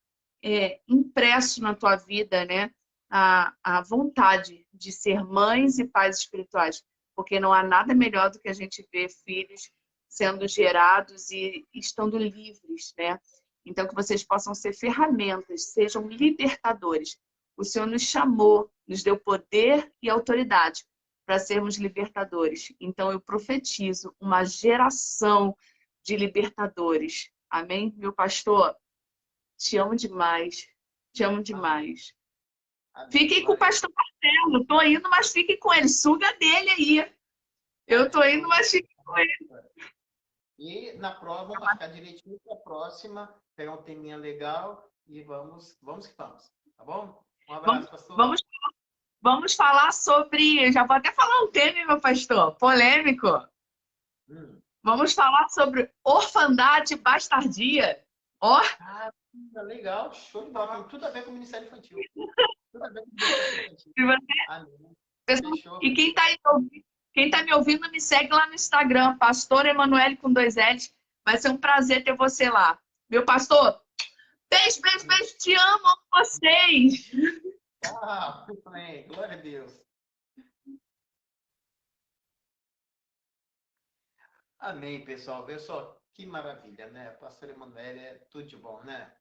impresso na tua vida, né, a vontade de ser mães e pais espirituais, porque não há nada melhor do que a gente ver filhos sendo gerados e estando livres, né? Então, que vocês possam ser ferramentas, sejam libertadores. O Senhor nos chamou, nos deu poder e autoridade para sermos libertadores. Então, eu profetizo uma geração de libertadores. Amém? Meu pastor, te amo demais. Te amo demais. Amém. Fiquem com o pastor Marcelo. Tô indo, mas fiquem com ele. Suga dele aí. Eu tô indo, mas fiquem com ele. E na próxima, vamos marcar direitinho para a próxima, pegar um teminha legal e vamos que vamos. Tá bom? Um abraço, pastor. Vamos falar sobre... Já vou até falar um tema, meu pastor. Polêmico. Vamos falar sobre orfandade e bastardia. Ó. Ah, legal. Show de bola. Tem tudo a ver com o Ministério Infantil. Tudo a ver com o Ministério Infantil. E você? Amém. Fechou. E quem tá me ouvindo, me segue lá no Instagram, Pastor Emanuele com 2 L's. Vai ser um prazer ter você lá. Meu pastor, beijo, beijo, beijo. Te amo vocês. Ah, muito bem. Glória a Deus. Amém, pessoal. Pessoal, que maravilha, né? Pastor Emanuele é tudo de bom, né?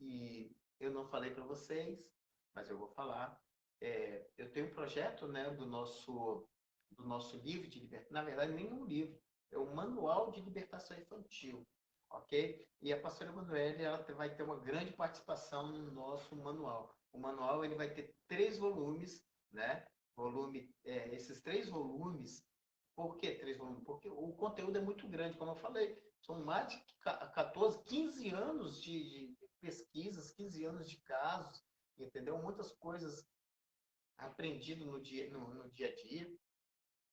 E eu não falei para vocês, mas eu vou falar. Eu tenho um projeto, né, do nosso livro de libertação. Na verdade, nenhum livro. É o Manual de Libertação Infantil, ok? E a pastora Emanuele, ela vai ter uma grande participação no nosso manual. O manual, ele vai ter 3 volumes, né? Esses 3 volumes. Por que 3 volumes? Porque o conteúdo é muito grande, como eu falei. São mais de 14, 15 anos de pesquisas, 15 anos de casos, entendeu? Muitas coisas aprendidas no dia a dia.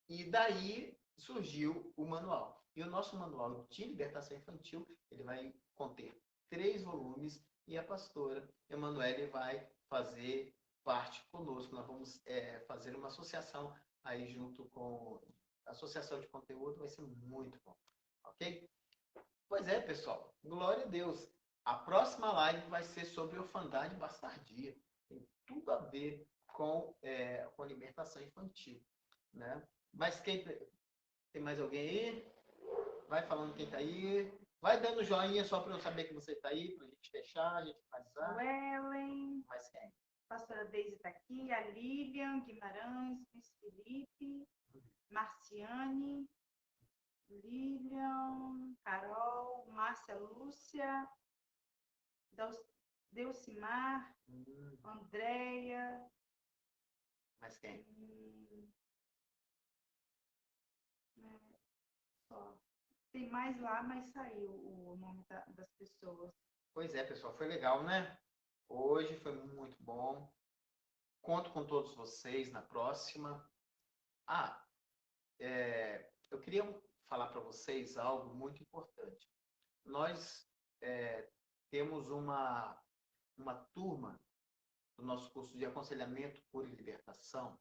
E daí surgiu o manual. E o nosso manual de libertação infantil, ele vai conter 3 volumes e a pastora Emanuele vai fazer parte conosco. Nós vamos fazer uma associação aí junto com a associação de conteúdo, vai ser muito bom. Ok? Pois é, pessoal. Glória a Deus. A próxima live vai ser sobre orfandade e bastardia. Tem tudo a ver com libertação infantil, né? Mas tem mais alguém aí? Vai falando quem está aí. Vai dando joinha só para eu saber que você está aí, para a gente fechar, a gente finalizar. O Ellen. Mais quem? A pastora Deise está aqui, a Lilian Guimarães, Luiz Felipe, Marciane, Lilian, Carol, Márcia Lúcia, Delcimar, Andréia. Mais quem? Tem mais lá, mas saiu o nome das pessoas. Pois é, pessoal, foi legal, né? Hoje foi muito bom. Conto com todos vocês na próxima. Eu queria falar para vocês algo muito importante. Nós temos uma turma do nosso curso de aconselhamento por libertação,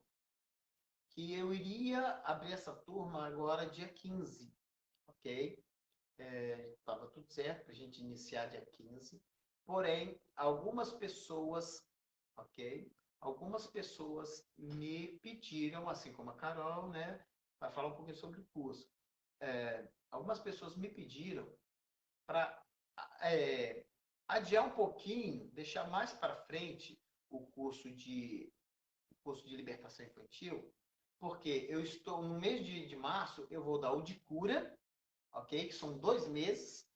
que eu iria abrir essa turma agora dia 15, ok? Estava tudo certo para a gente iniciar dia 15, porém, algumas pessoas, ok? Algumas pessoas me pediram, assim como a Carol, né, para falar um pouquinho sobre o curso. Algumas pessoas me pediram para adiar um pouquinho, deixar mais para frente o curso de libertação infantil, porque eu estou no mês de março, eu vou dar o de cura, ok? Que são 2 meses,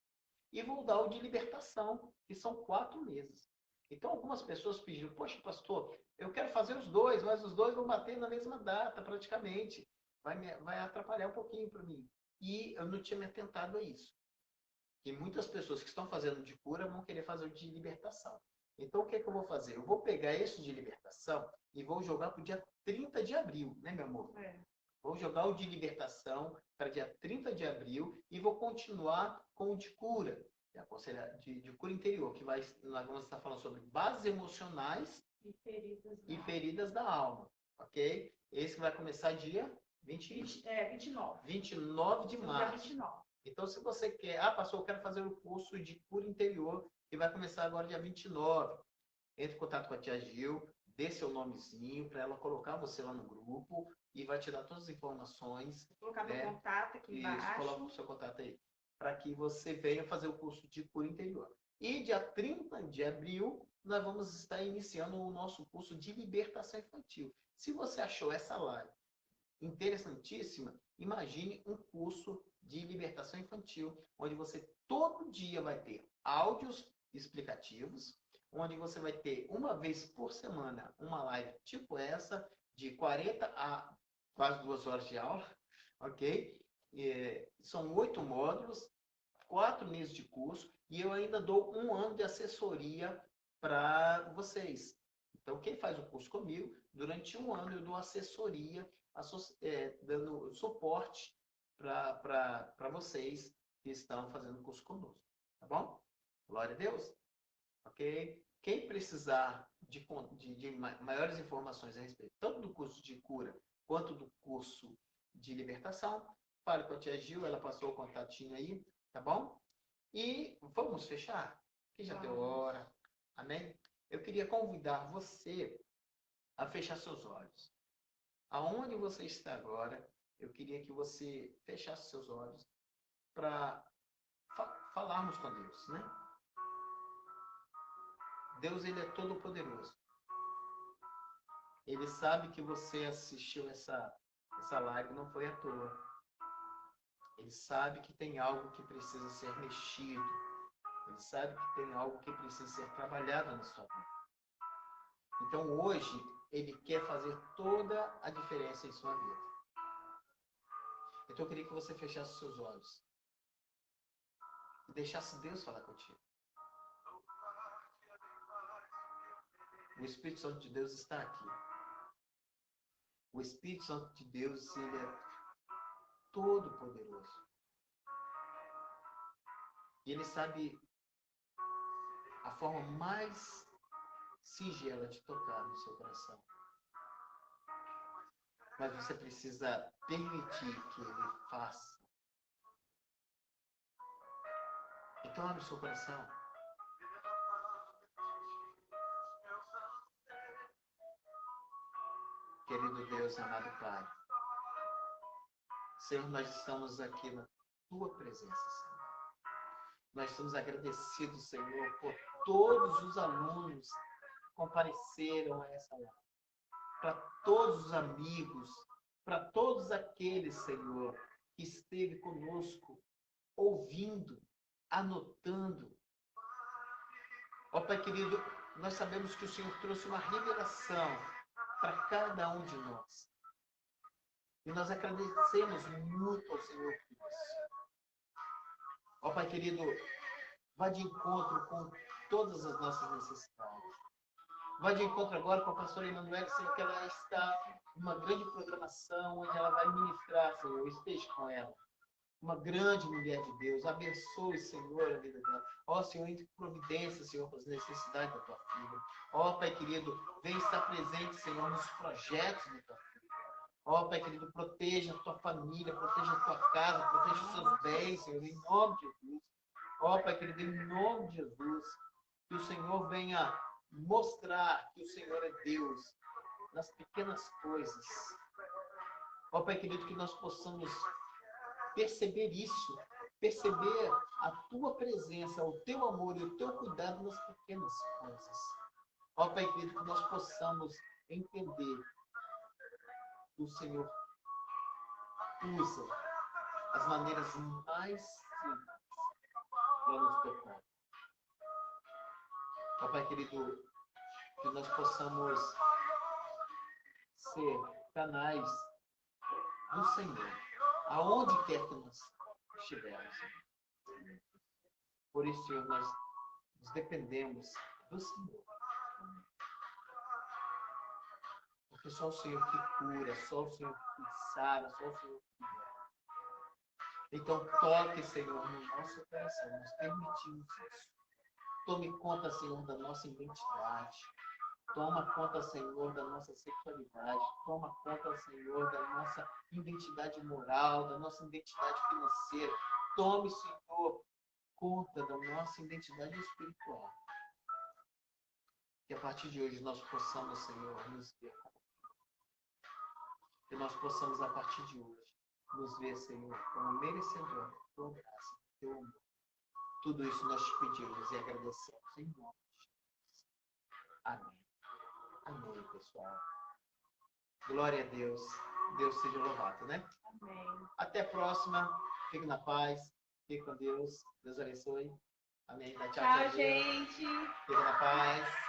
e vou dar o de libertação, que são 4 meses. Então, algumas pessoas pediram, poxa, pastor, eu quero fazer os dois, mas os dois vão bater na mesma data, praticamente. Vai atrapalhar um pouquinho para mim. E eu não tinha me atentado a isso. E muitas pessoas que estão fazendo de cura vão querer fazer o de libertação. Então, o que é que eu vou fazer? Eu vou pegar esse de libertação e vou jogar para o dia 30 de abril, né, meu amor? Vou jogar o de libertação para dia 30 de abril e vou continuar com o de cura, de cura interior, que nós vamos estar falando sobre bases emocionais e feridas da alma, ok? Esse vai começar dia 29. 29 de março. 29. Então, se você quer... pastor, eu quero fazer o curso de cura interior, que vai começar agora dia 29. Entre em contato com a tia Gil, dê seu nomezinho para ela colocar você lá no grupo e vai te dar todas as informações. Vou colocar meu contato aqui embaixo. Coloca o seu contato aí, para que você venha fazer o curso de cura interior. E dia 30 de abril, nós vamos estar iniciando o nosso curso de libertação infantil. Se você achou essa live interessantíssima, imagine um curso de libertação infantil, onde você todo dia vai ter áudios explicativos, onde você vai ter uma vez por semana uma live tipo essa, de 40 a quase 2 horas de aula, ok? São 8 módulos, 4 meses de curso, e eu ainda dou 1 ano de assessoria para vocês. Então, quem faz o curso comigo, durante 1 ano eu dou assessoria, dando suporte para vocês que estão fazendo o curso conosco. Tá bom? Glória a Deus. Ok? Quem precisar de maiores informações a respeito, tanto do curso de cura, quanto do curso de libertação, fale com a tia Gil, ela passou o contatinho aí, tá bom? E vamos fechar? Que já deu hora. Amém? Eu queria convidar você a fechar seus olhos. Aonde você está agora, eu queria que você fechasse seus olhos para falarmos com Deus, né? Deus, Ele é todo poderoso. Ele sabe que você assistiu essa live, não foi à toa. Ele sabe que tem algo que precisa ser mexido. Ele sabe que tem algo que precisa ser trabalhado na sua vida. Então, hoje, Ele quer fazer toda a diferença em sua vida. Então, eu queria que você fechasse seus olhos e deixasse Deus falar contigo. O Espírito Santo de Deus está aqui. O Espírito Santo de Deus, ele é todo poderoso. E ele sabe a forma mais singela de tocar no seu coração. Mas você precisa permitir que ele faça. Então abre o seu coração. Querido Deus, amado Pai, Senhor, nós estamos aqui na Tua presença, Senhor. Nós estamos agradecidos, Senhor, por todos os alunos que compareceram a essa live. Para todos os amigos, para todos aqueles, Senhor, que esteve conosco, ouvindo, anotando. Ó Pai querido, nós sabemos que o Senhor trouxe uma revelação para cada um de nós. E nós agradecemos muito ao Senhor por isso. Ó Pai querido, vá de encontro com todas as nossas necessidades. Vá de encontro agora com a pastora Emanuele, Senhor, que ela está numa grande programação, onde ela vai ministrar, Senhor, esteja com ela. Uma grande mulher de Deus, abençoe, Senhor, a vida dela. Ó, Senhor, entre providência, Senhor, para as necessidades da tua filha. Ó, Pai querido, vem estar presente, Senhor, nos projetos da tua filha. Ó, Pai querido, proteja a tua família, proteja a tua casa, proteja os seus bens, Senhor, em nome de Jesus. Ó, Pai querido, em nome de Jesus, que o Senhor venha mostrar que o Senhor é Deus nas pequenas coisas. Ó, Pai querido, que nós possamos perceber isso, perceber a tua presença, o teu amor e o teu cuidado nas pequenas coisas. Ó, Pai querido, que nós possamos entender que o Senhor usa as maneiras mais simples para nos tocar. Ó, Pai querido, que nós possamos ser canais do Senhor, aonde quer que nós estivermos. Por isso, Senhor, nós dependemos do Senhor. Porque só o Senhor que cura, só o Senhor que sara, só o Senhor que liberta. Então, toque, Senhor, no nosso coração. Nós permitimos isso. Tome conta, Senhor, da nossa identidade. Toma conta, Senhor, da nossa sexualidade. Toma conta, Senhor, da nossa identidade moral, da nossa identidade financeira. Tome, Senhor, conta da nossa identidade espiritual. Que a partir de hoje nós possamos, Senhor, nos ver. Que nós possamos, a partir de hoje, nos ver, Senhor, como merecedor da tua graça, do teu amor. Tudo isso nós te pedimos e agradecemos em nome de Jesus. Amém. Amém, pessoal. Glória a Deus. Deus seja louvado, né? Amém. Até a próxima. Fique na paz. Fique com Deus. Deus abençoe. Amém. Dá tchau, Tchau, tchau, gente. Fique na paz.